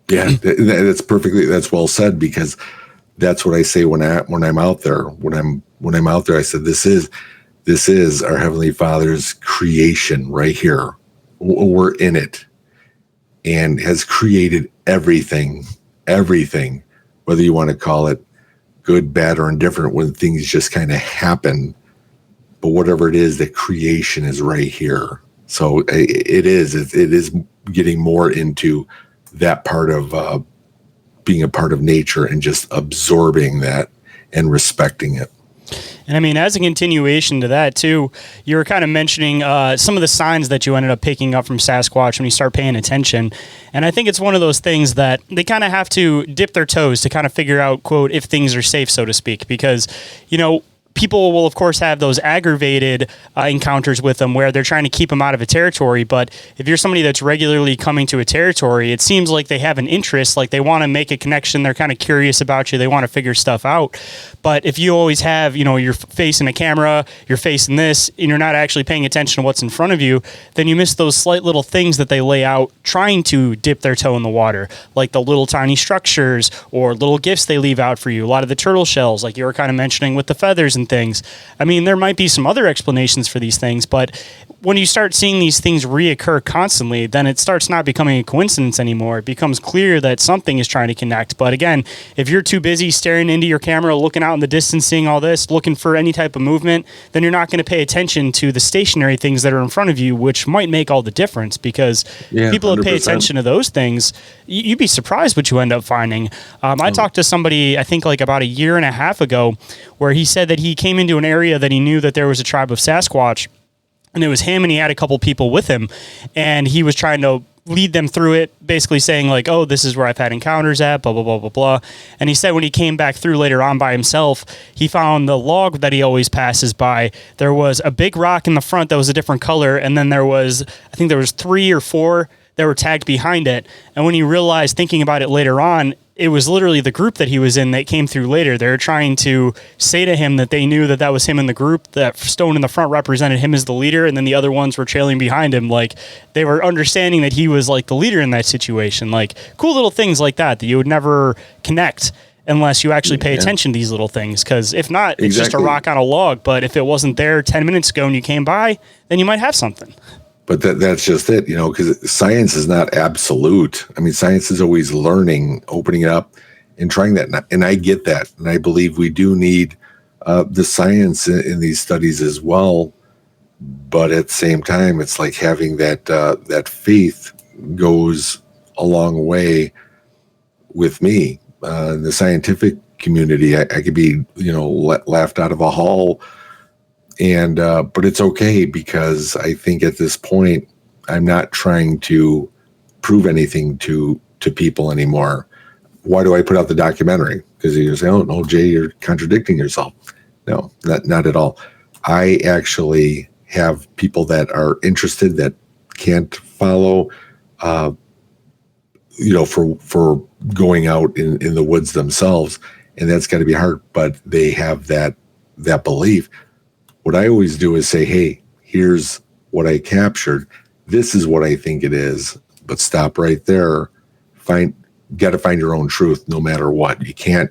Yeah, that's well said, because that's what I say when I'm out there. When I'm out there, I said, this is our Heavenly Father's creation right here. We're in it. And has created everything, whether you want to call it good, bad, or indifferent, when things just kind of happen. But whatever it is, the creation is right here. So it is getting more into that part of being a part of nature and just absorbing that and respecting it. And I mean, as a continuation to that too, you were kind of mentioning some of the signs that you ended up picking up from Sasquatch when you start paying attention. And I think it's one of those things that they kind of have to dip their toes to kind of figure out, quote, if things are safe, so to speak, because, you know, people will, of course, have those aggravated encounters with them where they're trying to keep them out of a territory. But if you're somebody that's regularly coming to a territory, it seems like they have an interest, like they want to make a connection. They're kind of curious about you. They want to figure stuff out. But if you always have, you know, you're facing a camera, you're facing this, and you're not actually paying attention to what's in front of you, then you miss those slight little things that they lay out trying to dip their toe in the water, like the little tiny structures or little gifts they leave out for you. A lot of the turtle shells, like you were kind of mentioning with the feathers and things. I mean, there might be some other explanations for these things, but when you start seeing these things reoccur constantly, then it starts not becoming a coincidence anymore. It becomes clear that something is trying to connect. But again, if you're too busy staring into your camera, looking out in the distance, seeing all this, looking for any type of movement, then you're not going to pay attention to the stationary things that are in front of you, which might make all the difference, because people that pay attention to those things, you'd be surprised what you end up finding. I talked to somebody, I think like about a year and a half ago, where he said that he came into an area that he knew that there was a tribe of Sasquatch, and it was him, and he had a couple people with him, and he was trying to lead them through it, basically saying like, oh, this is where I've had encounters at, blah, blah, blah, blah, blah. And he said when he came back through later on by himself, he found the log that he always passes by. There was a big rock in the front that was a different color, and then there was 3 or 4 that were tagged behind it. And when he realized, thinking about it later on, it was literally the group that he was in that came through later. They were trying to say to him that they knew that that was him in the group, that stone in the front represented him as the leader, and then the other ones were trailing behind him. Like, they were understanding that he was like the leader in that situation. Like, cool little things like that you would never connect unless you actually pay attention to these little things. Because if not, it's just a rock on a log. But if it wasn't there 10 minutes ago and you came by, then you might have something. But that's just it, you know, because science is not absolute. I mean, science is always learning, opening it up and trying that. And I get that. And I believe we do need the science in these studies as well. But at the same time, it's like having that faith goes a long way with me. In the scientific community, I could be, you know, laughed out of a hall. And but it's okay, because I think at this point I'm not trying to prove anything to people anymore. Why do I put out the documentary? Because you say, "Oh no, Jay, you're contradicting yourself." No, not at all. I actually have people that are interested that can't follow, you know, for going out in the woods themselves, and that's got to be hard. But they have that belief. What I always do is say, hey, here's what I captured. This is what I think it is. But stop right there. Got to find your own truth no matter what. You can't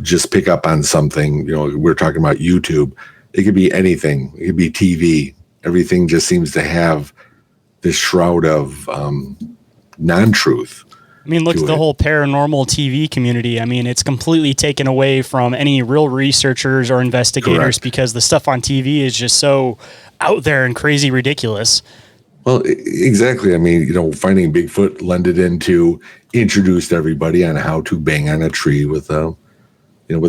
just pick up on something. You know, we're talking about YouTube. It could be anything. It could be TV. Everything just seems to have this shroud of non-truth. I mean, look at the whole paranormal TV community. I mean, it's completely taken away from any real researchers or investigators. Correct. Because the stuff on TV is just so out there and crazy ridiculous. Well, exactly. I mean, you know, finding Bigfoot lended into introduced everybody on how to bang on a tree with a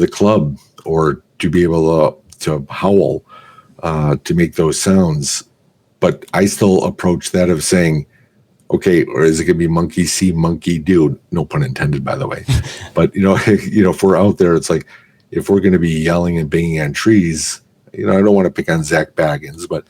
club, or to be able to howl, to make those sounds. But I still approach that of saying, okay, or is it going to be monkey see, monkey do? No pun intended, by the way. But, you know, if we're out there, it's like, if we're going to be yelling and banging on trees, I don't want to pick on Zach Baggins, but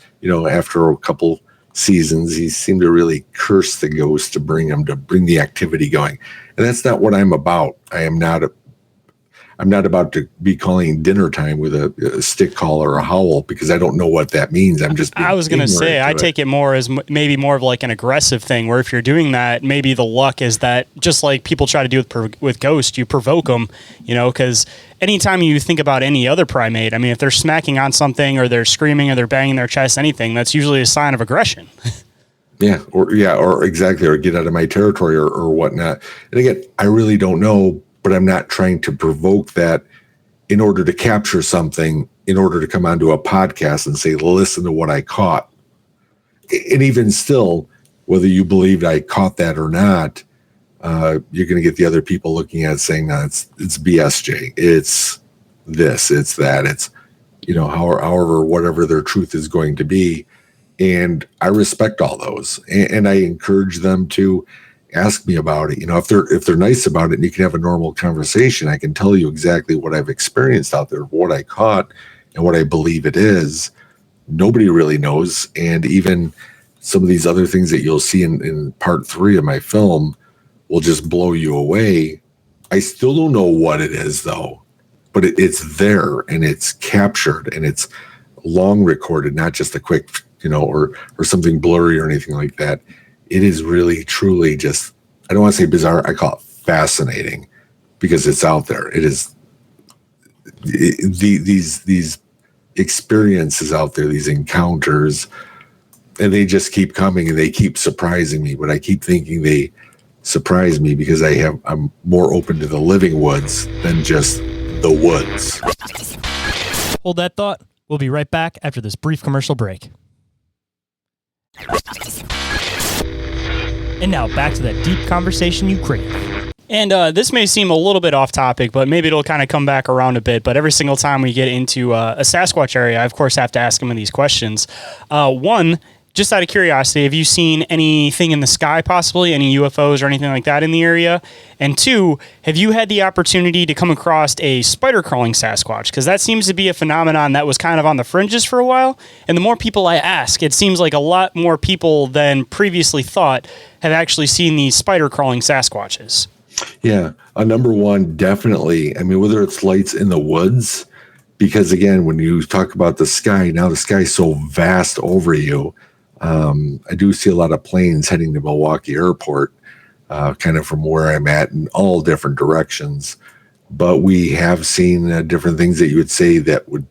after a couple seasons, he seemed to really curse the ghost to bring the activity going, and that's not what I'm about. I'm not about to be calling dinner time with a stick call or a howl, because I don't know what that means. I'm just. I was going to say, I take it more as maybe more of like an aggressive thing, where if you're doing that, maybe the luck is that just like people try to do with ghosts, you provoke them, because anytime you think about any other primate, I mean, if they're smacking on something or they're screaming or they're banging their chest, anything, that's usually a sign of aggression. or exactly, or get out of my territory or whatnot. And again, I really don't know. But I'm not trying to provoke that in order to capture something, in order to come onto a podcast and say, listen to what I caught. And even still, whether you believed I caught that or not, you're going to get the other people looking at it saying, no, it's BSJ. It's this, it's that, it's, however, whatever their truth is going to be. And I respect all those. And I encourage them to ask me about it. If they're nice about it and you can have a normal conversation, I can tell you exactly what I've experienced out there, what I caught and what I believe it is. Nobody really knows. And even some of these other things that you'll see in part 3 of my film will just blow you away. I still don't know what it is though, but it's there and it's captured and it's long recorded, not just a quick, or something blurry or anything like that. It is really, truly just, I don't want to say bizarre, I call it fascinating, because it's out there. It is these experiences out there, these encounters, and they just keep coming and they keep surprising me. But I keep thinking they surprise me because I'm more open to the living woods than just the woods. Hold that thought. We'll be right back after this brief commercial break. And now back to that deep conversation you crave. And this may seem a little bit off topic, but maybe it'll kind of come back around a bit. But every single time we get into a Sasquatch area, I, of course, have to ask them these questions. One, just out of curiosity, have you seen anything in the sky, possibly any UFOs or anything like that in the area? And two, have you had the opportunity to come across a spider crawling Sasquatch? Because that seems to be a phenomenon that was kind of on the fringes for a while. And the more people I ask, it seems like a lot more people than previously thought have actually seen these spider crawling Sasquatches. Yeah, number one, definitely. I mean, whether it's lights in the woods, because again, when you talk about the sky, now the sky's so vast over you. I do see a lot of planes heading to Milwaukee Airport, kind of from where I'm at in all different directions. But we have seen different things that you would say that would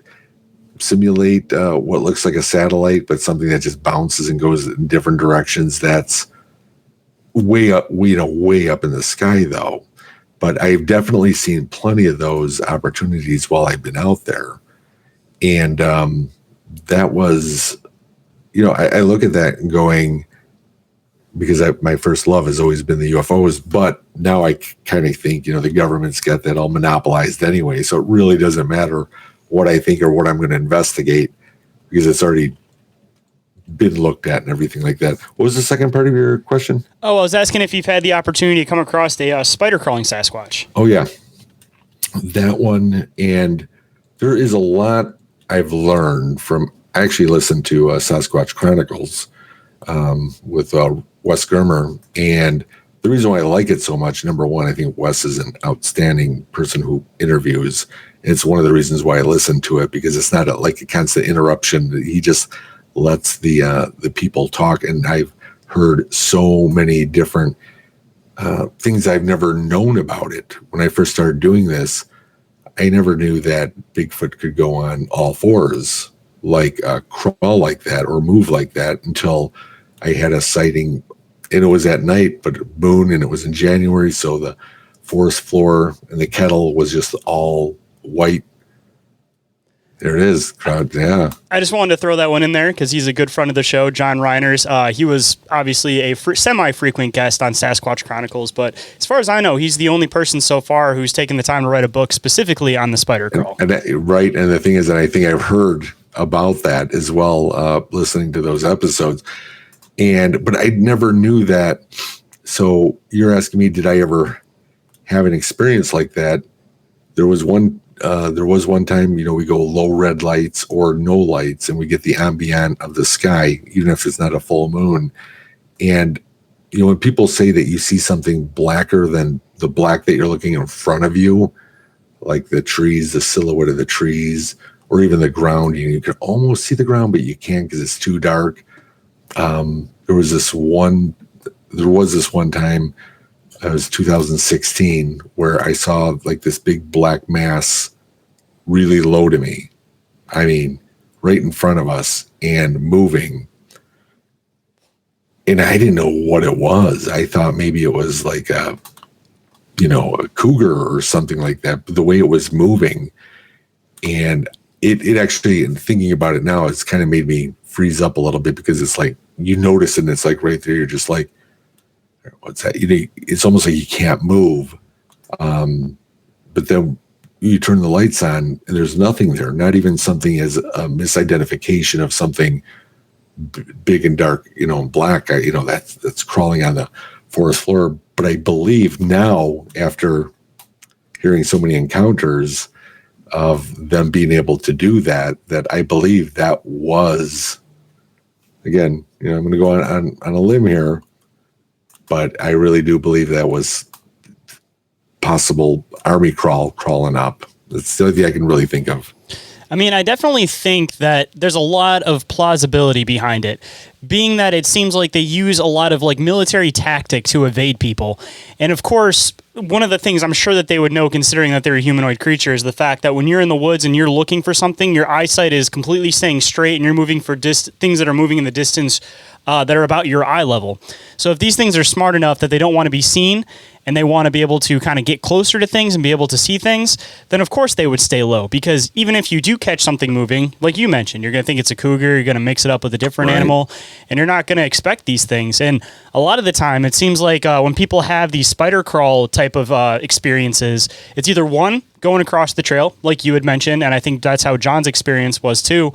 simulate what looks like a satellite, but something that just bounces and goes in different directions. That's way up, way up in the sky, though. But I've definitely seen plenty of those opportunities while I've been out there. And that was, I look at that and going, because my first love has always been the UFOs, but now I kind of think, the government's got that all monopolized anyway. So it really doesn't matter what I think or what I'm going to investigate, because it's already been looked at and everything like that. What was the second part of your question? Oh, I was asking if you've had the opportunity to come across a spider crawling Sasquatch. Oh, yeah. That one. And there is a lot I've learned from, I actually listened to Sasquatch Chronicles with Wes Germer. And the reason why I like it so much, number one, I think Wes is an outstanding person who interviews. It's one of the reasons why I listen to it, because it's not like a constant interruption. He just lets the people talk. And I've heard so many different things I've never known about it. When I first started doing this, I never knew that Bigfoot could go on all fours, like crawl like that or move like that, until I had a sighting. And it was at night, but moon, and it was in January. So the forest floor and the kettle was just all white. There it is, crowd. Yeah. I just wanted to throw that one in there because he's a good friend of the show, John Reiners. He was obviously a semi-frequent guest on Sasquatch Chronicles, but as far as I know, he's the only person so far who's taken the time to write a book specifically on the spider crawl. Right. And the thing is that I think I've heard about that as well, listening to those episodes. But I never knew that. So you're asking me, did I ever have an experience like that? There was one there was one time, we go low red lights or no lights, and we get the ambient of the sky, even if it's not a full moon. And, when people say that you see something blacker than the black that you're looking in front of you, like the trees, the silhouette of the trees, or even the ground, you can almost see the ground, but you can't because it's too dark. There was this one time, it was 2016, where I saw like this big black mass really low to me. I mean, right in front of us and moving. And I didn't know what it was. I thought maybe it was like a cougar or something like that. But the way it was moving, and it actually, and thinking about it now, it's kind of made me freeze up a little bit, because it's like, you notice it and it's like right there. You're just like, what's that? It's almost like you can't move. But then you turn the lights on and there's nothing there, not even something as a misidentification of something big and dark, and black, that's crawling on the forest floor. But I believe now, after hearing so many encounters of them being able to do that I believe that was, again, I'm going to go on a limb here, but I really do believe that was possible army crawling up. That's the only thing I can really think of. I mean, I definitely think that there's a lot of plausibility behind it, being that it seems like they use a lot of like military tactic to evade people. And of course, one of the things I'm sure that they would know, considering that they're a humanoid creature, is the fact that when you're in the woods and you're looking for something, your eyesight is completely staying straight and you're moving for things that are moving in the distance that are about your eye level. So if these things are smart enough that they don't want to be seen and they want to be able to kind of get closer to things and be able to see things, then of course they would stay low. Because even if you do catch something moving, like you mentioned, you're going to think it's a cougar, you're going to mix it up with a different animal, and you're not going to expect these things. And a lot of the time, it seems like when people have these spider crawl type of experiences, it's either one, going across the trail, like you had mentioned, and I think that's how John's experience was too,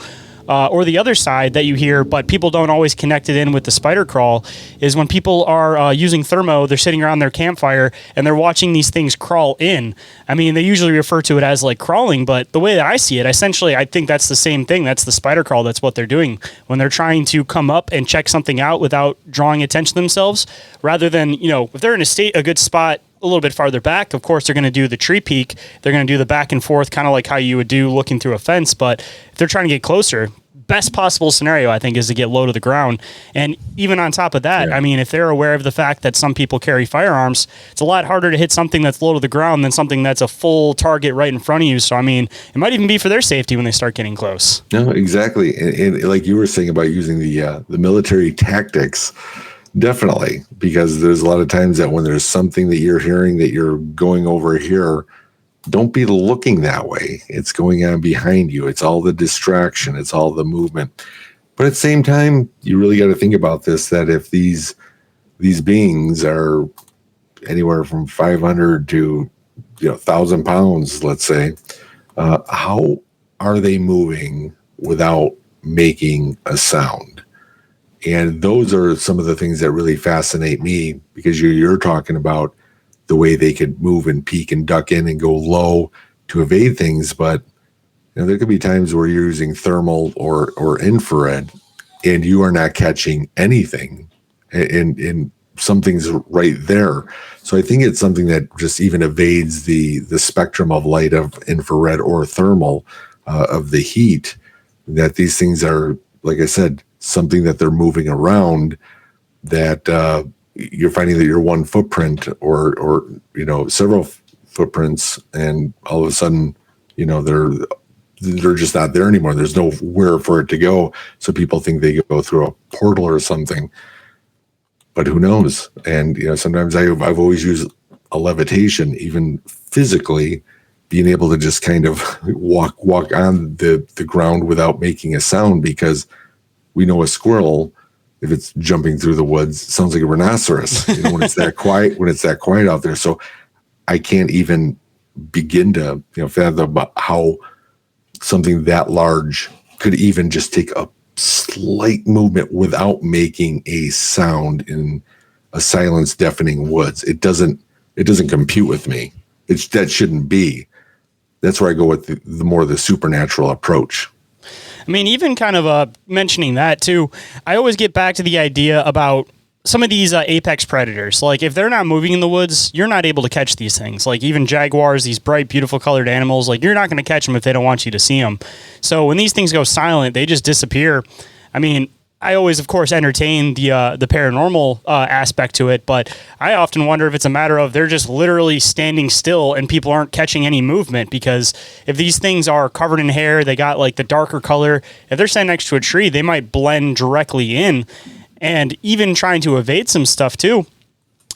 or the other side that you hear, but people don't always connect it in with the spider crawl, is when people are using thermo, they're sitting around their campfire and they're watching these things crawl in. I mean, they usually refer to it as like crawling, but the way that I see it, essentially, I think that's the same thing. That's the spider crawl. That's what they're doing when they're trying to come up and check something out without drawing attention to themselves, rather than, if they're in a good spot a little bit farther back, of course, they're going to do the tree peak. They're going to do the back and forth, kind of like how you would do looking through a fence. But if they're trying to get closer, best possible scenario, I think, is to get low to the ground. And even on top of that, I mean, if they're aware of the fact that some people carry firearms, it's a lot harder to hit something that's low to the ground than something that's a full target right in front of you. So, I mean, it might even be for their safety when they start getting close. No, exactly. And like you were saying about using the military tactics, definitely, because there's a lot of times that when there's something that you're hearing that you're going over here, don't be looking that way. It's going on behind you. It's all the distraction. It's all the movement. But at the same time, you really got to think about this, that if these beings are anywhere from 500 to 1,000 pounds, let's say, how are they moving without making a sound? And those are some of the things that really fascinate me, because you're talking about the way they could move and peek and duck in and go low to evade things. But there could be times where you're using thermal or infrared and you are not catching anything, and something's right there. So I think it's something that just even evades the spectrum of light of infrared or thermal of the heat, that these things are, like I said, something that they're moving around, that you're finding that you're one footprint or several footprints, and all of a sudden, they're just not there anymore. There's nowhere for it to go. So people think they go through a portal or something, but who knows? And, sometimes I've always used a levitation, even physically being able to just kind of walk on the ground without making a sound, because we know a squirrel, if it's jumping through the woods, sounds like a rhinoceros, when it's that quiet out there. So I can't even begin to, fathom about how something that large could even just take a slight movement without making a sound in a silence, deafening woods. It doesn't compute with me. That shouldn't be. that's where I go with the more the supernatural approach. I mean, even kind of mentioning that too, I always get back to the idea about some of these apex predators. Like if they're not moving in the woods, you're not able to catch these things. Like even jaguars, these bright, beautiful colored animals, like you're not going to catch them if they don't want you to see them. So when these things go silent, they just disappear. I mean, I always, of course, entertain the paranormal aspect to it, but I often wonder if it's a matter of they're just literally standing still and people aren't catching any movement, because if these things are covered in hair, they got like the darker color, if they're standing next to a tree, they might blend directly in, and even trying to evade some stuff too.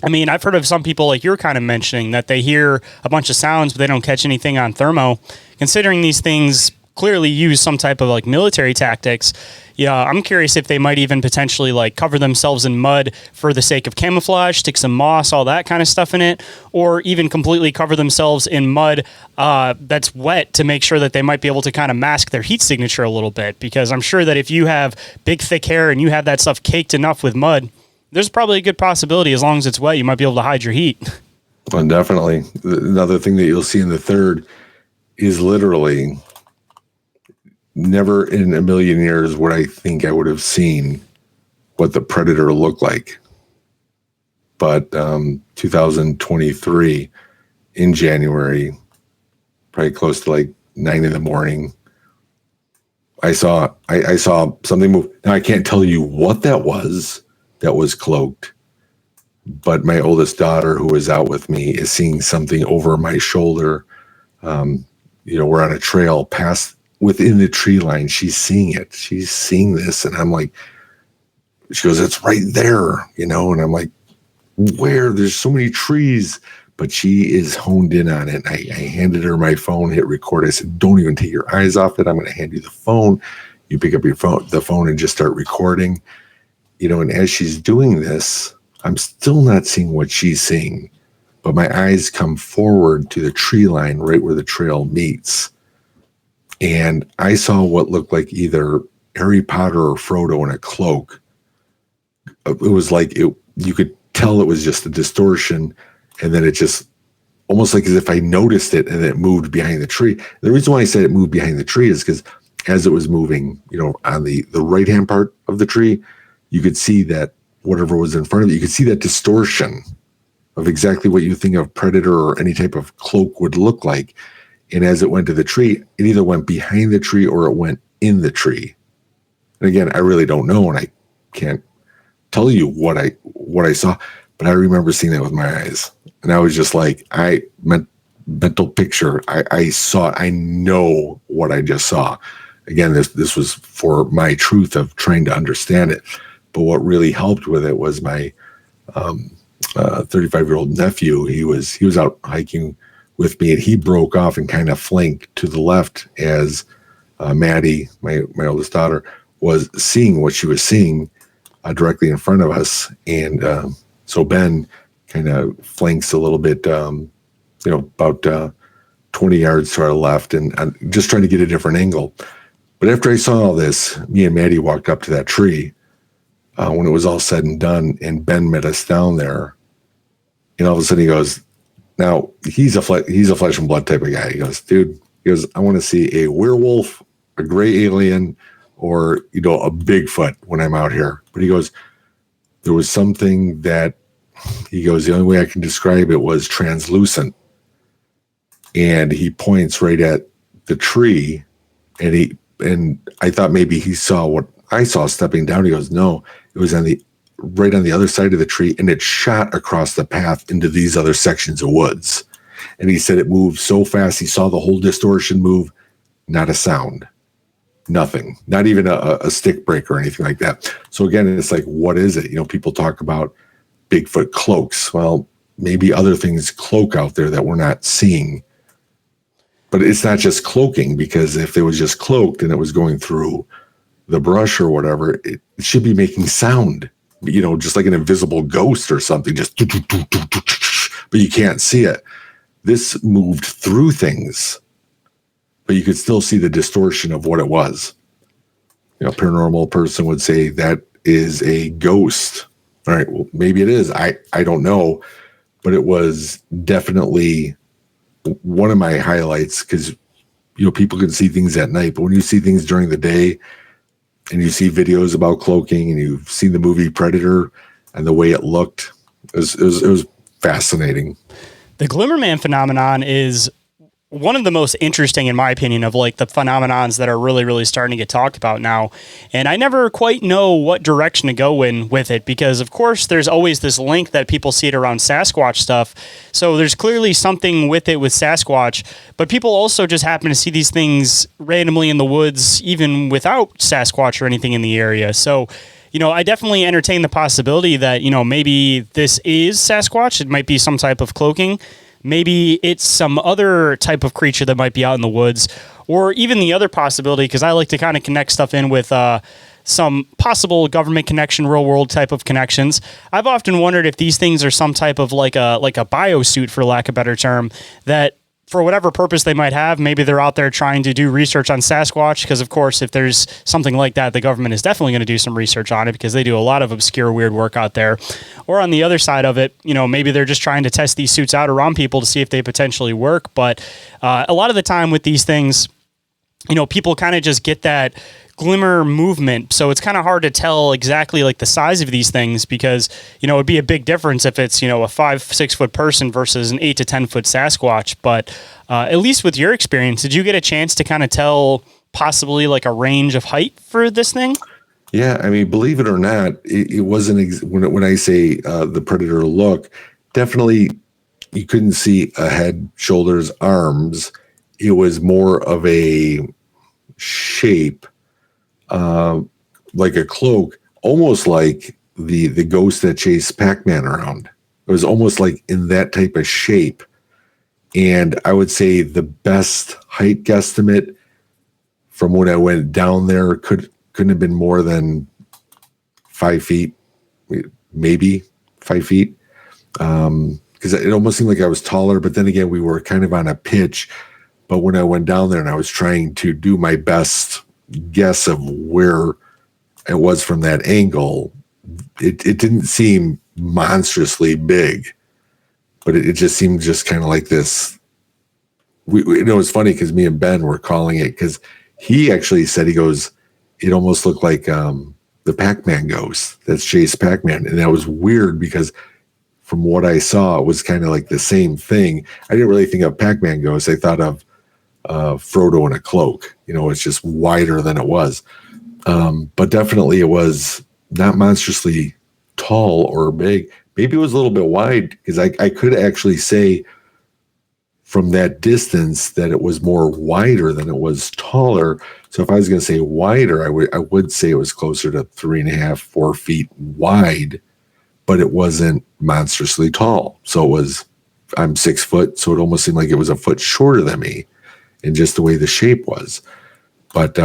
I mean, I've heard of some people like you're kind of mentioning that they hear a bunch of sounds, but they don't catch anything on thermo. Considering these things clearly use some type of like military tactics, yeah, I'm curious if they might even potentially like cover themselves in mud for the sake of camouflage, stick some moss, all that kind of stuff in it, or even completely cover themselves in mud that's wet to make sure that they might be able to kind of mask their heat signature a little bit. Because I'm sure that if you have big, thick hair and you have that stuff caked enough with mud, there's probably a good possibility, as long as it's wet, you might be able to hide your heat. Well, definitely. Another thing that you'll see in the third is literally never in a million years would I think I would have seen what the predator looked like. But 2023 in January, probably close to like 9 a.m, I saw something move. Now I can't tell you what that was cloaked, but my oldest daughter, who was out with me, is seeing something over my shoulder. We're on a trail past within the tree line. She's seeing it. She's seeing this. And I'm like, she goes, it's right there, and I'm like, where? There's so many trees, but she is honed in on it. I handed her my phone, hit record. I said, don't even take your eyes off it. I'm going to hand you the phone. You pick up the phone and just start recording, and as she's doing this, I'm still not seeing what she's seeing, but my eyes come forward to the tree line right where the trail meets. And I saw what looked like either Harry Potter or Frodo in a cloak. It was like you could tell it was just a distortion, and then it just almost like as if I noticed it and it moved behind the tree. The reason why I said it moved behind the tree is because as it was moving, on the right-hand part of the tree, you could see that whatever was in front of it, you could see that distortion of exactly what you think of predator or any type of cloak would look like. And as it went to the tree, it either went behind the tree or it went in the tree. And again, I really don't know, and I can't tell you what I saw, but I remember seeing that with my eyes. And I was just like, mental picture. I saw it. I know what I just saw. Again, this was for my truth of trying to understand it. But what really helped with it was my 35-year-old nephew. He was out hiking with me, and he broke off and kind of flanked to the left as Maddie, my oldest daughter, was seeing what she was seeing directly in front of us. And so Ben kind of flanks a little bit, about 20 yards to our left, and just trying to get a different angle. But after I saw all this, me and Maddie walked up to that tree when it was all said and done, and Ben met us down there. And all of a sudden he goes, now he's a flesh and blood type of guy. He goes, dude, I want to see a werewolf, a gray alien, or, a Bigfoot when I'm out here. But he goes, there was something that, he goes, the only way I can describe it was translucent. And he points right at the tree, and I thought maybe he saw what I saw stepping down. He goes, no, it was right on the other side of the tree, and it shot across the path into these other sections of woods. And he said it moved so fast, he saw the whole distortion move, not a sound, nothing, not even a stick break or anything like that. So again, it's like, what is it? People talk about Bigfoot cloaks. Well, maybe other things cloak out there that we're not seeing. But it's not just cloaking, because if it was just cloaked and it was going through the brush or whatever, it should be making sound, just like an invisible ghost or something, just, but you can't see it. This moved through things, but you could still see the distortion of what it was. A paranormal person would say that is a ghost. All right, well, maybe it is. I don't know, but it was definitely one of my highlights, because people can see things at night, but when you see things during the day and you see videos about cloaking and you've seen the movie Predator and the way it looked, it was fascinating. The Glimmerman phenomenon is one of the most interesting, in my opinion, of like the phenomenons that are really, really starting to get talked about now. And I never quite know what direction to go in with it, because of course there's always this link that people see it around Sasquatch stuff. So there's clearly something with it with Sasquatch, but people also just happen to see these things randomly in the woods, even without Sasquatch or anything in the area. So, I definitely entertain the possibility that, maybe this is Sasquatch. It might be some type of cloaking. Maybe it's some other type of creature that might be out in the woods, or even the other possibility, because I like to kind of connect stuff in with some possible government connection, real world type of connections. I've often wondered if these things are some type of like a biosuit, for lack of a better term, that for whatever purpose they might have, maybe they're out there trying to do research on Sasquatch, because of course, if there's something like that, the government is definitely going to do some research on it, because they do a lot of obscure, weird work out there. Or on the other side of it, maybe they're just trying to test these suits out around people to see if they potentially work. But a lot of the time with these things, people kind of just get that glimmer movement. So it's kind of hard to tell exactly like the size of these things, because, it'd be a big difference if it's, a 5-6 foot person versus an 8 to 10 foot Sasquatch. But at least with your experience, did you get a chance to kind of tell possibly like a range of height for this thing? Yeah. I mean, believe it or not, it wasn't, when I say the Predator look, definitely you couldn't see a head, shoulders, arms. It was more of a shape, like a cloak, almost like the ghost that chased Pac-Man around. It was almost like in that type of shape. And I would say the best height guesstimate from when I went down there couldn't have been more than 5 feet, maybe 5 feet. Because it almost seemed like I was taller, but then again, we were kind of on a pitch. But when I went down there and I was trying to do my best guess of where it was from that angle, it didn't seem monstrously big, but it just seemed just kind of like this. It's funny because me and Ben were calling it, because he actually said, he goes, it almost looked like the Pac-Man ghost that's chased Pac-Man. And that was weird because from what I saw, it was kind of like the same thing. I didn't really think of Pac-Man ghost. I thought of Frodo in a cloak. It's just wider than it was. But definitely it was not monstrously tall or big. Maybe it was a little bit wide, because I could actually say from that distance that it was more wider than it was taller. So if I was going to say wider, I would say it was closer to 3.5, 4 feet wide, but it wasn't monstrously tall. So I'm 6 foot, so it almost seemed like it was a foot shorter than me in just the way the shape was. But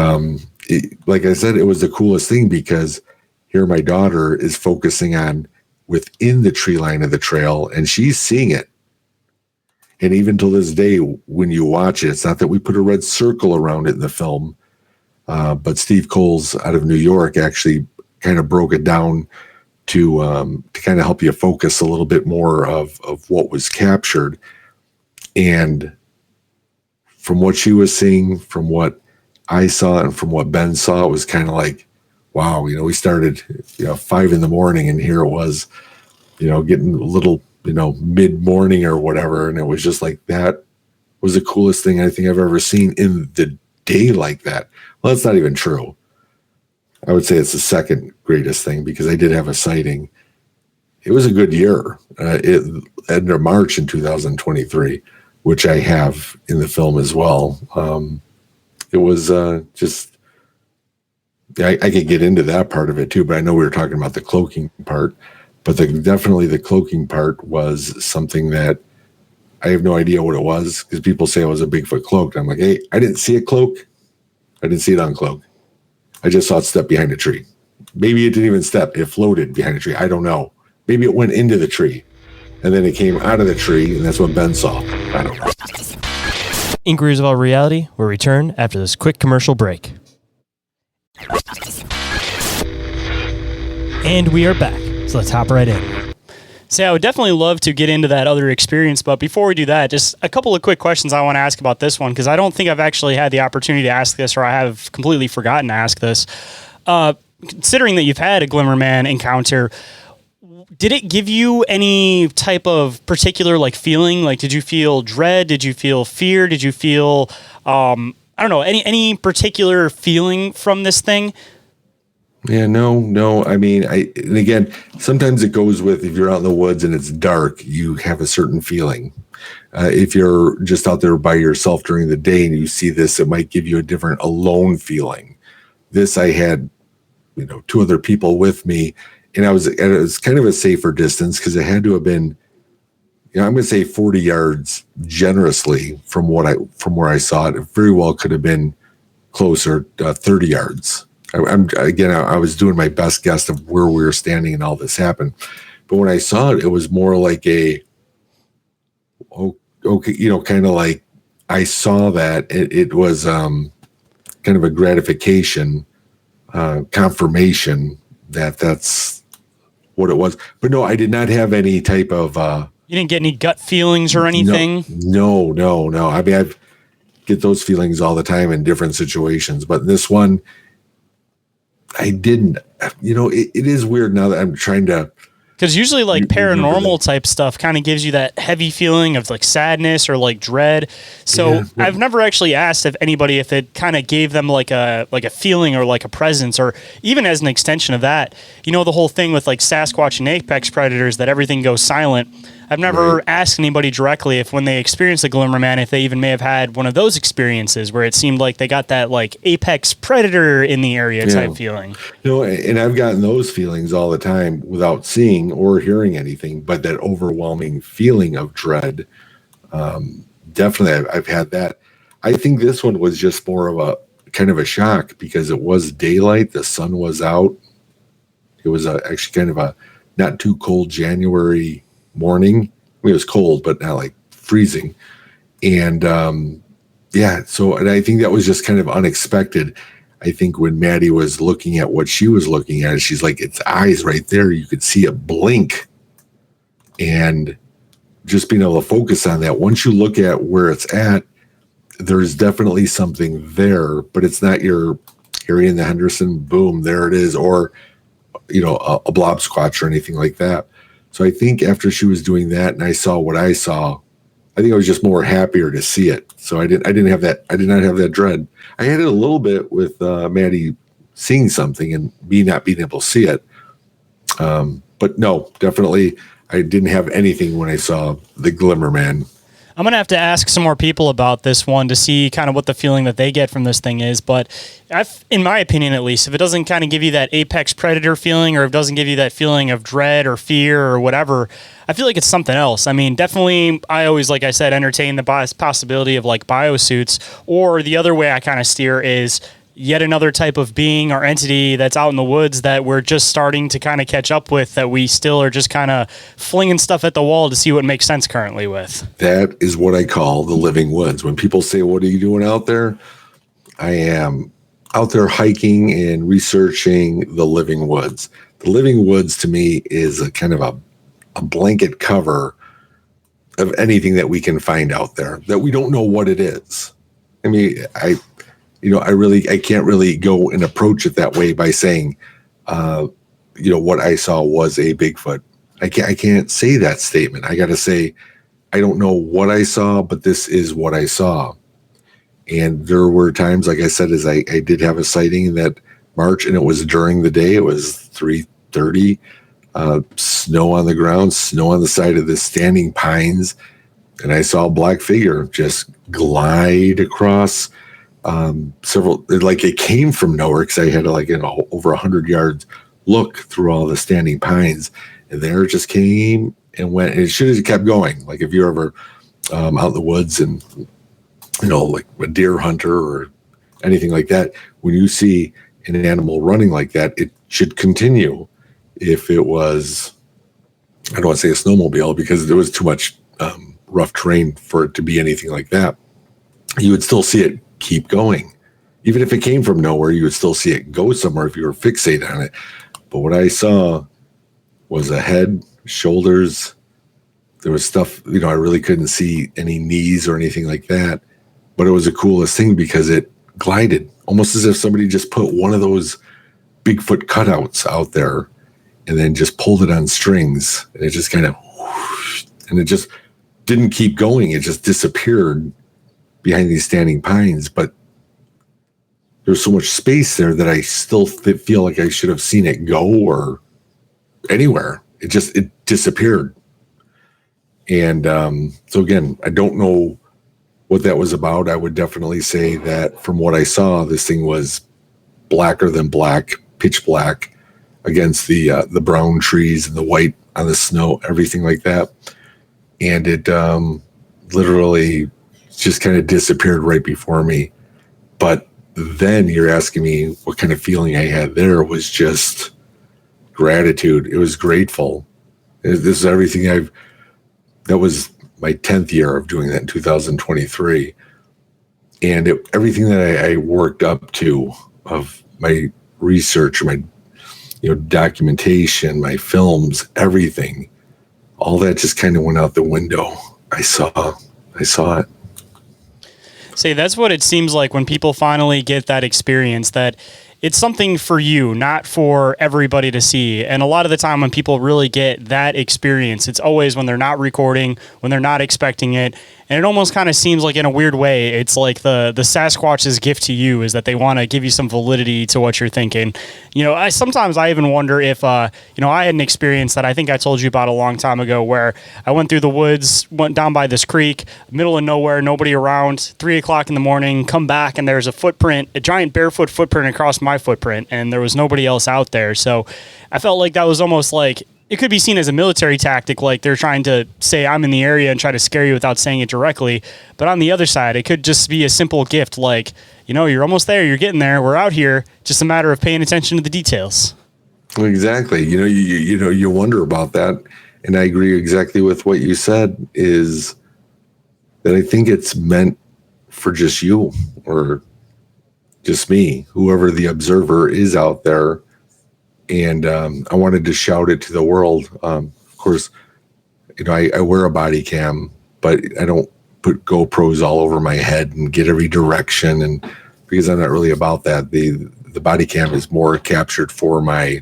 like I said, it was the coolest thing, because here my daughter is focusing on within the tree line of the trail, and she's seeing it. And even till this day, when you watch it, it's not that we put a red circle around it in the film, but Steve Coles out of New York actually kind of broke it down to kind of help you focus a little bit more of what was captured. And from what she was seeing, from what I saw, and from what Ben saw, it was kind of like, wow, we started 5 a.m, and here it was, getting a little, mid-morning or whatever. And it was just like, that was the coolest thing I think I've ever seen in the day like that. Well, that's not even true. I would say it's the second greatest thing, because I did have a sighting. It was a good year. It ended in March in 2023, which I have in the film as well. It was just, I could get into that part of it too, but I know we were talking about the cloaking part. But definitely the cloaking part was something that I have no idea what it was, because people say it was a Bigfoot cloak. I'm like, hey, I didn't see a cloak. I didn't see it on cloak. I just saw it step behind a tree. Maybe it didn't even step. It floated behind a tree. I don't know. Maybe it went into the tree, and then it came out of the tree, and that's what Ben saw. I don't know. Inquiries of All Reality will return after this quick commercial break. And we are back. So let's hop right in. So I would definitely love to get into that other experience, but before we do that, just a couple of quick questions I want to ask about this one, because I don't think I've actually had the opportunity to ask this, or I have completely forgotten to ask this. Considering that you've had a Glimmerman encounter, did it give you any type of particular like feeling? Like, did you feel dread? Did you feel fear? Did you feel, I don't know, any particular feeling from this thing? Yeah, no. I mean, and again, sometimes it goes with if you're out in the woods and it's dark, you have a certain feeling. If you're just out there by yourself during the day and you see this, it might give you a different alone feeling. This, I had, two other people with me, and it was kind of a safer distance because it had to have been, I'm going to say 40 yards generously from where I saw it. It very well could have been closer, 30 yards. I was doing my best guess of where we were standing and all this happened. But when I saw it, it was more like okay, kind of like I saw that it was kind of a gratification, confirmation that that's what it was. But no, I did not have any type of. You didn't get any gut feelings or anything? No. I mean, I get those feelings all the time in different situations, but this one, I didn't. It is weird now that I'm trying to. Because usually like paranormal type stuff kind of gives you that heavy feeling of like sadness or like dread. So yeah. I've never actually asked if it kind of gave them like a feeling or like a presence, or even as an extension of that, the whole thing with like Sasquatch and apex predators, that everything goes silent. I've never asked anybody directly if when they experience a Glimmerman, if they even may have had one of those experiences where it seemed like they got that like apex predator in the area type feeling. And I've gotten those feelings all the time without seeing or hearing anything, but that overwhelming feeling of dread, definitely I've had that. I think this one was just more of a kind of a shock because it was daylight, the sun was out. It was actually kind of a not too cold January morning. I mean, it was cold, but not like freezing. And and I think that was just kind of unexpected. I think when Maddie was looking at what she was looking at, she's like, its eyes right there, you could see it blink. And just being able to focus on that, once you look at where it's at, there's definitely something there, but it's not your Harry and the Henderson, boom, there it is, or a blob squatch or anything like that. So I think after she was doing that and I saw what I saw, I think I was just more happier to see it. So I did not have that dread. I had it a little bit with Maddie seeing something and me not being able to see it. But no, definitely I didn't have anything when I saw the Glimmerman. I'm going to have to ask some more people about this one to see kind of what the feeling that they get from this thing is. But in my opinion, at least, if it doesn't kind of give you that apex predator feeling, or if it doesn't give you that feeling of dread or fear or whatever, I feel like it's something else. I mean, definitely, I always, like I said, entertain the possibility of like biosuits, or the other way I kind of steer is yet another type of being or entity that's out in the woods that we're just starting to kind of catch up with, that we still are just kind of flinging stuff at the wall to see what makes sense currently with. That is what I call the living woods. When people say, what are you doing out there? I am out there hiking and researching the living woods. The living woods to me is a kind of a blanket cover of anything that we can find out there that we don't know what it is. I mean, I can't really go and approach it that way by saying, what I saw was a Bigfoot. I can't say that statement. I got to say, I don't know what I saw, but this is what I saw. And there were times, like I said, as I did have a sighting in that March, and it was during the day. It was 3:30, snow on the ground, snow on the side of the standing pines, and I saw a black figure just glide across several, like it came from nowhere, because I had over 100 yards look through all the standing pines, and there it just came and went, and it should have kept going. Like if you're ever out in the woods and like a deer hunter or anything like that, when you see an animal running like that, it should continue. If it was, I don't want to say a snowmobile because there was too much rough terrain for it to be anything like that, you would still see it keep going. Even if it came from nowhere, you would still see it go somewhere if you were fixated on it. But what I saw was a head shoulders. There was stuff, I really couldn't see any knees or anything like that. But it was the coolest thing because it glided, almost as if somebody just put one of those Bigfoot cutouts out there and then just pulled it on strings. And it just kind of, and it just didn't keep going. It just disappeared behind these standing pines. But there's so much space there that I still feel like I should have seen it go or anywhere. It disappeared. And so again, I don't know what that was about. I would definitely say that from what I saw, this thing was blacker than black, pitch black, against the brown trees and the white on the snow, everything like that. And it literally just kind of disappeared right before me. But then you're asking me what kind of feeling I had there. Was just gratitude. It was grateful. This is everything that was my 10th year of doing that in 2023. And everything that I worked up to of my research, my documentation, my films, everything, all that just kind of went out the window. I saw it. See, that's what it seems like when people finally get that experience, that it's something for you, not for everybody to see. And a lot of the time when people really get that experience, it's always when they're not recording, when they're not expecting it. And it almost kind of seems like, in a weird way, it's like the Sasquatch's gift to you is that they want to give you some validity to what you're thinking. Sometimes I even wonder if, I had an experience that I think I told you about a long time ago, where I went through the woods, went down by this creek, middle of nowhere, nobody around, 3 o'clock in the morning, come back, and there's a giant barefoot footprint across my footprint, and there was nobody else out there. So I felt like that was almost like, it could be seen as a military tactic, like they're trying to say I'm in the area and try to scare you without saying it directly. But on the other side, it could just be a simple gift, like, you're almost there, you're getting there, we're out here, just a matter of paying attention to the details. Exactly. You wonder about that. And I agree exactly with what you said, is that I think it's meant for just you or just me, whoever the observer is out there. And I wanted to shout it to the world. Of course, I wear a body cam, but I don't put GoPros all over my head and get every direction, and because I'm not really about that. The body cam is more captured for my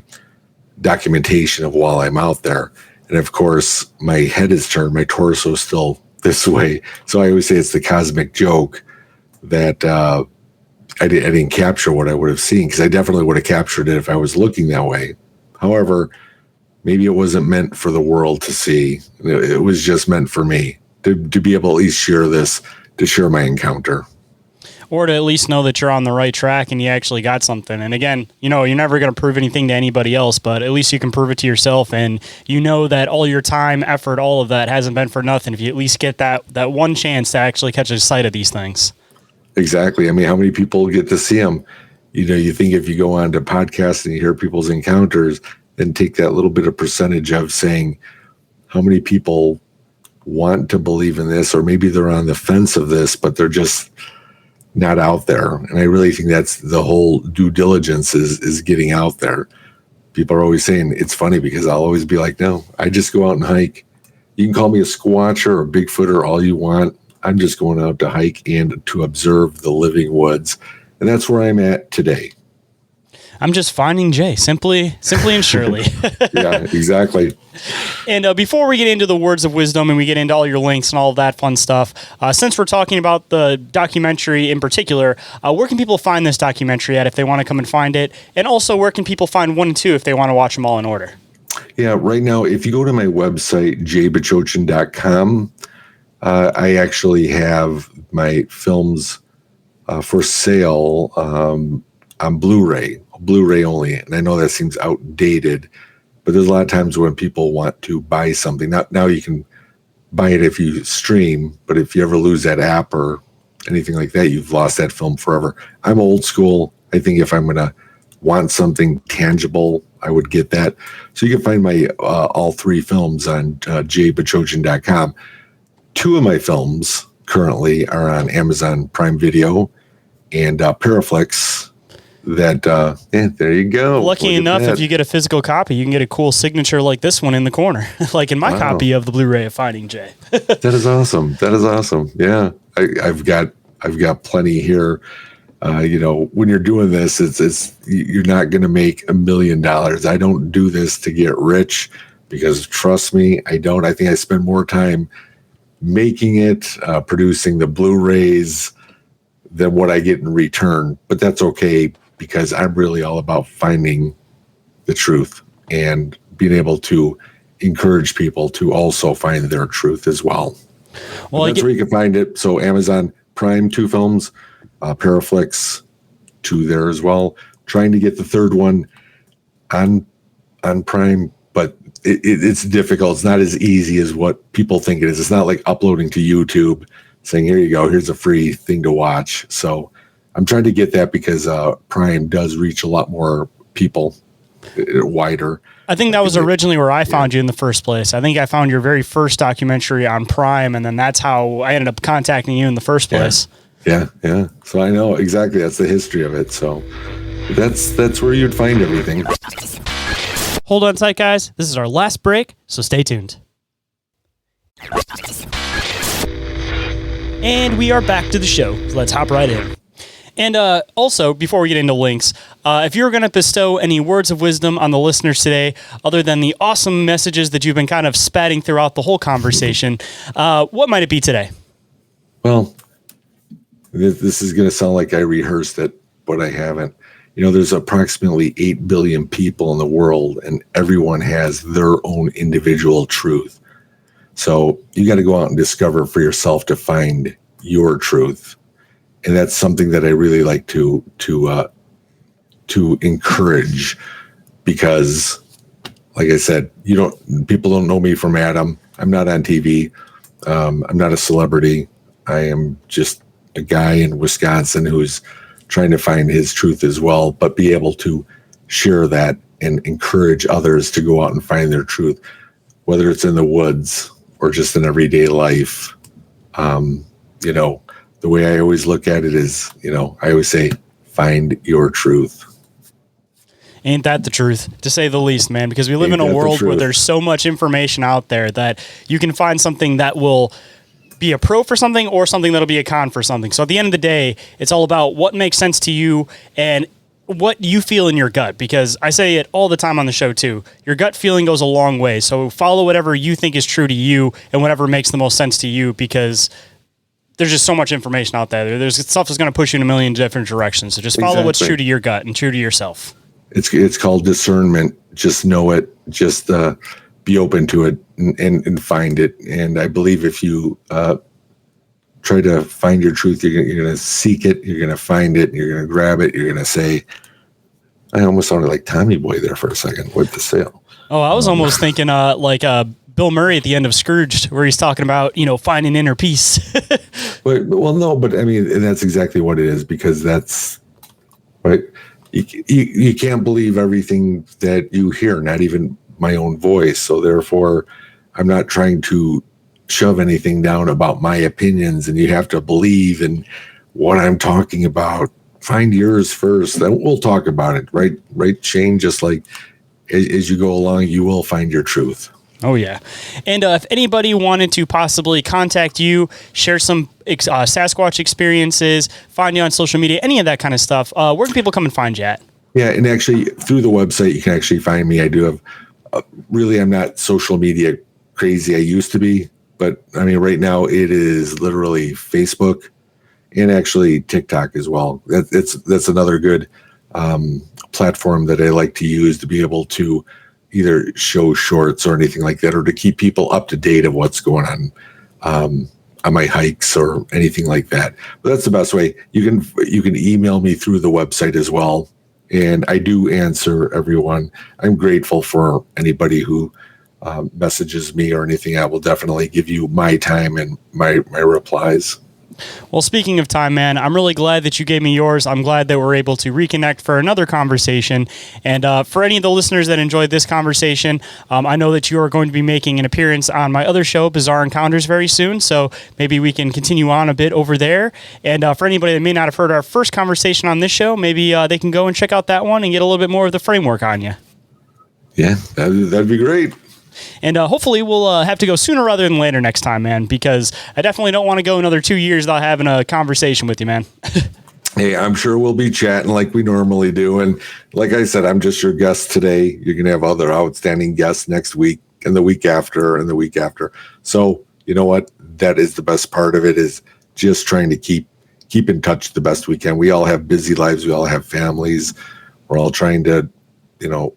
documentation of while I'm out there. And of course, my head is turned, my torso is still this way. So I always say it's the cosmic joke that I didn't capture what I would have seen, because I definitely would have captured it if I was looking that way. However, maybe it wasn't meant for the world to see. It was just meant for me to be able to at least share this, to share my encounter. Or to at least know that you're on the right track and you actually got something. And again, you're never going to prove anything to anybody else, but at least you can prove it to yourself. And that all your time, effort, all of that hasn't been for nothing if you at least get that one chance to actually catch a sight of these things. Exactly. I mean, how many people get to see them? You think if you go on to podcasts and you hear people's encounters, then take that little bit of percentage of saying how many people want to believe in this, or maybe they're on the fence of this, but they're just not out there. And I really think that's the whole due diligence is getting out there. People are always saying, it's funny because I'll always be like, no, I just go out and hike. You can call me a Squatcher or a Bigfooter all you want. I'm just going out to hike and to observe the living woods. And that's where I'm at today. I'm just finding Jay, simply and surely. Yeah, exactly. And before we get into the words of wisdom and we get into all your links and all of that fun stuff, since we're talking about the documentary in particular, where can people find this documentary at if they want to come and find it? And also, where can people find 1 and 2 if they want to watch them all in order? Yeah, right now, if you go to my website, jbachochin.com, I actually have my films for sale on Blu-ray only. And I know that seems outdated, but there's a lot of times when people want to buy something. Now you can buy it if you stream, but if you ever lose that app or anything like that, you've lost that film forever. I'm old school. I think if I'm going to want something tangible, I would get that. So you can find my all 3 films on jbachochin.com. 2 of my films currently are on Amazon Prime Video and Paraflix. there you go. Lucky enough, if you get a physical copy, you can get a cool signature like this one in the corner, like in my copy of the Blu-ray of Finding Jay. That is awesome. Yeah, I've got plenty here. When you're doing this, you're not going to make $1 million. I don't do this to get rich, because trust me, I don't. I think I spend more time making it, producing the Blu-rays, than what I get in return. But that's okay, because I'm really all about finding the truth and being able to encourage people to also find their truth as well. Well, that's where you can find it. So Amazon Prime, 2 films, Paraflix, 2 there as well. Trying to get the third one on Prime, but it's difficult. It's not as easy as what people think it is. It's not like uploading to YouTube, saying, here you go, here's a free thing to watch. So I'm trying to get that, because Prime does reach a lot more people, wider. I think that was originally where I found you in the first place. I think I found your very first documentary on Prime, and then that's how I ended up contacting you in the first place. Yeah. So I know exactly, that's the history of it. So that's where you'd find everything. Hold on tight, guys. This is our last break, so stay tuned. And we are back to the show. So let's hop right in. And also, before we get into links, if you're going to bestow any words of wisdom on the listeners today, other than the awesome messages that you've been kind of spatting throughout the whole conversation, what might it be today? Well, this is going to sound like I rehearsed it, but I haven't. There's approximately 8 billion people in the world, and everyone has their own individual truth. So you got to go out and discover for yourself to find your truth. And that's something that I really like to encourage, because, like I said, people don't know me from Adam. I'm not on TV. I'm not a celebrity. I am just a guy in Wisconsin who's trying to find his truth as well, but be able to share that and encourage others to go out and find their truth, whether it's in the woods or just in everyday life. The way I always look at it is, I always say, find your truth. Ain't that the truth, to say the least, man? Because we live in a world where there's so much information out there that you can find something that will be a pro for something or something that'll be a con for something. So at the end of the day, it's all about what makes sense to you and what you feel in your gut, because I say it all the time on the show too. Your gut feeling goes a long way. So follow whatever you think is true to you and whatever makes the most sense to you, because there's just so much information out there. There's stuff that's going to push you in a million different directions. So just follow what's true to your gut and true to yourself. It's called discernment. Just know it. Just be open to it and find it. And I believe if you try to find your truth, you're going to seek it. You're going to find it. You're going to grab it. You're going to say, I almost sounded like Tommy Boy there for a second with the sale. Oh, I was almost thinking like Bill Murray at the end of Scrooged, where he's talking about, finding inner peace. Well, no, but I mean, and that's exactly what it is, because that's right. You can't believe everything that you hear, not even my own voice. So therefore, I'm not trying to shove anything down about my opinions, and you have to believe in what I'm talking about. Find yours first, then we'll talk about it. Right, Shayn? Just like as you go along, you will find your truth. Oh, yeah. And if anybody wanted to possibly contact you, share some Sasquatch experiences, find you on social media, any of that kind of stuff, where can people come and find you at? Yeah, and actually, through the website, you can actually find me. I do have, really, I'm not social media crazy. I used to be, but I mean, right now, it is literally Facebook and actually TikTok as well. That's another good platform that I like to use to be able to either show shorts or anything like that, or to keep people up to date of what's going on my hikes or anything like that. But that's the best way. You can email me through the website as well, and I do answer everyone. I'm grateful for anybody who messages me or anything. I will definitely give you my time and my replies. Well, speaking of time, man, I'm really glad that you gave me yours. I'm glad that we're able to reconnect for another conversation. And for any of the listeners that enjoyed this conversation, I know that you are going to be making an appearance on my other show, Bizarre Encounters, very soon. So maybe we can continue on a bit over there. And for anybody that may not have heard our first conversation on this show, maybe they can go and check out that one and get a little bit more of the framework on you. Yeah, that'd be great. And hopefully we'll have to go sooner rather than later next time, man, because I definitely don't want to go another 2 years without having a conversation with you, man. Hey, I'm sure we'll be chatting like we normally do. And like I said, I'm just your guest today. You're going to have other outstanding guests next week and the week after and the week after. So you know what? That is the best part of it, is just trying to keep in touch the best we can. We all have busy lives. We all have families. We're all trying to,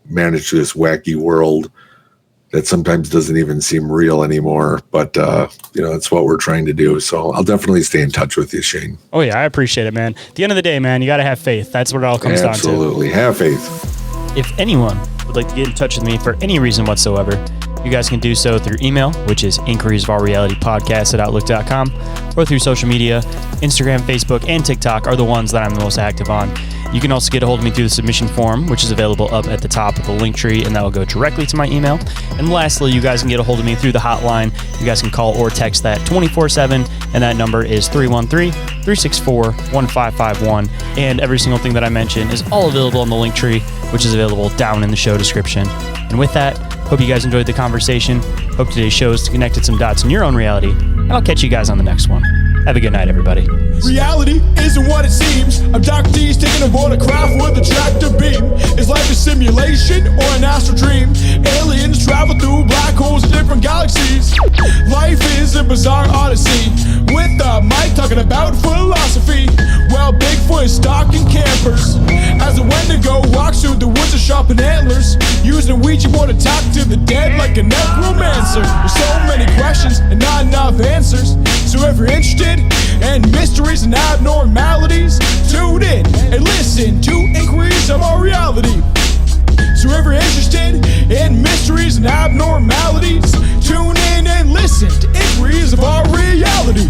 manage this wacky world that sometimes doesn't even seem real anymore. But, that's what we're trying to do. So I'll definitely stay in touch with you, Shayn. Oh, yeah, I appreciate it, man. At the end of the day, man, you got to have faith. That's what it all comes down to. Absolutely. Have faith. If anyone would like to get in touch with me for any reason whatsoever, you guys can do so through email, which is inquiriesofourealitypodcast@outlook.com, or through social media. Instagram, Facebook, and TikTok are the ones that I'm the most active on. You can also get a hold of me through the submission form, which is available up at the top of the link tree, and that will go directly to my email. And lastly, you guys can get a hold of me through the hotline. You guys can call or text that 24/7, and that number is 313-364-1551. And every single thing that I mentioned is all available on the link tree, which is available down in the show description. And with that, hope you guys enjoyed the conversation. Hope today's show has connected some dots in your own reality. And I'll catch you guys on the next one. Have a good night, everybody. Reality isn't what it seems. Abductees taking aboard a craft with a tractor beam. Is life a simulation or an astral dream? Aliens travel through black holes in different galaxies. Life is a bizarre odyssey, with a mic talking about philosophy. Well, Bigfoot is stalking campers as a Wendigo walks through the woods of sharpened antlers, using a Ouija board to talk to the dead like a necromancer. There's so many questions and not enough answers. So if you're interested in mysteries and abnormalities, tune in and listen to Inquiries of Our Reality. So if you're interested in mysteries and abnormalities, tune in and listen to Inquiries of Our Reality.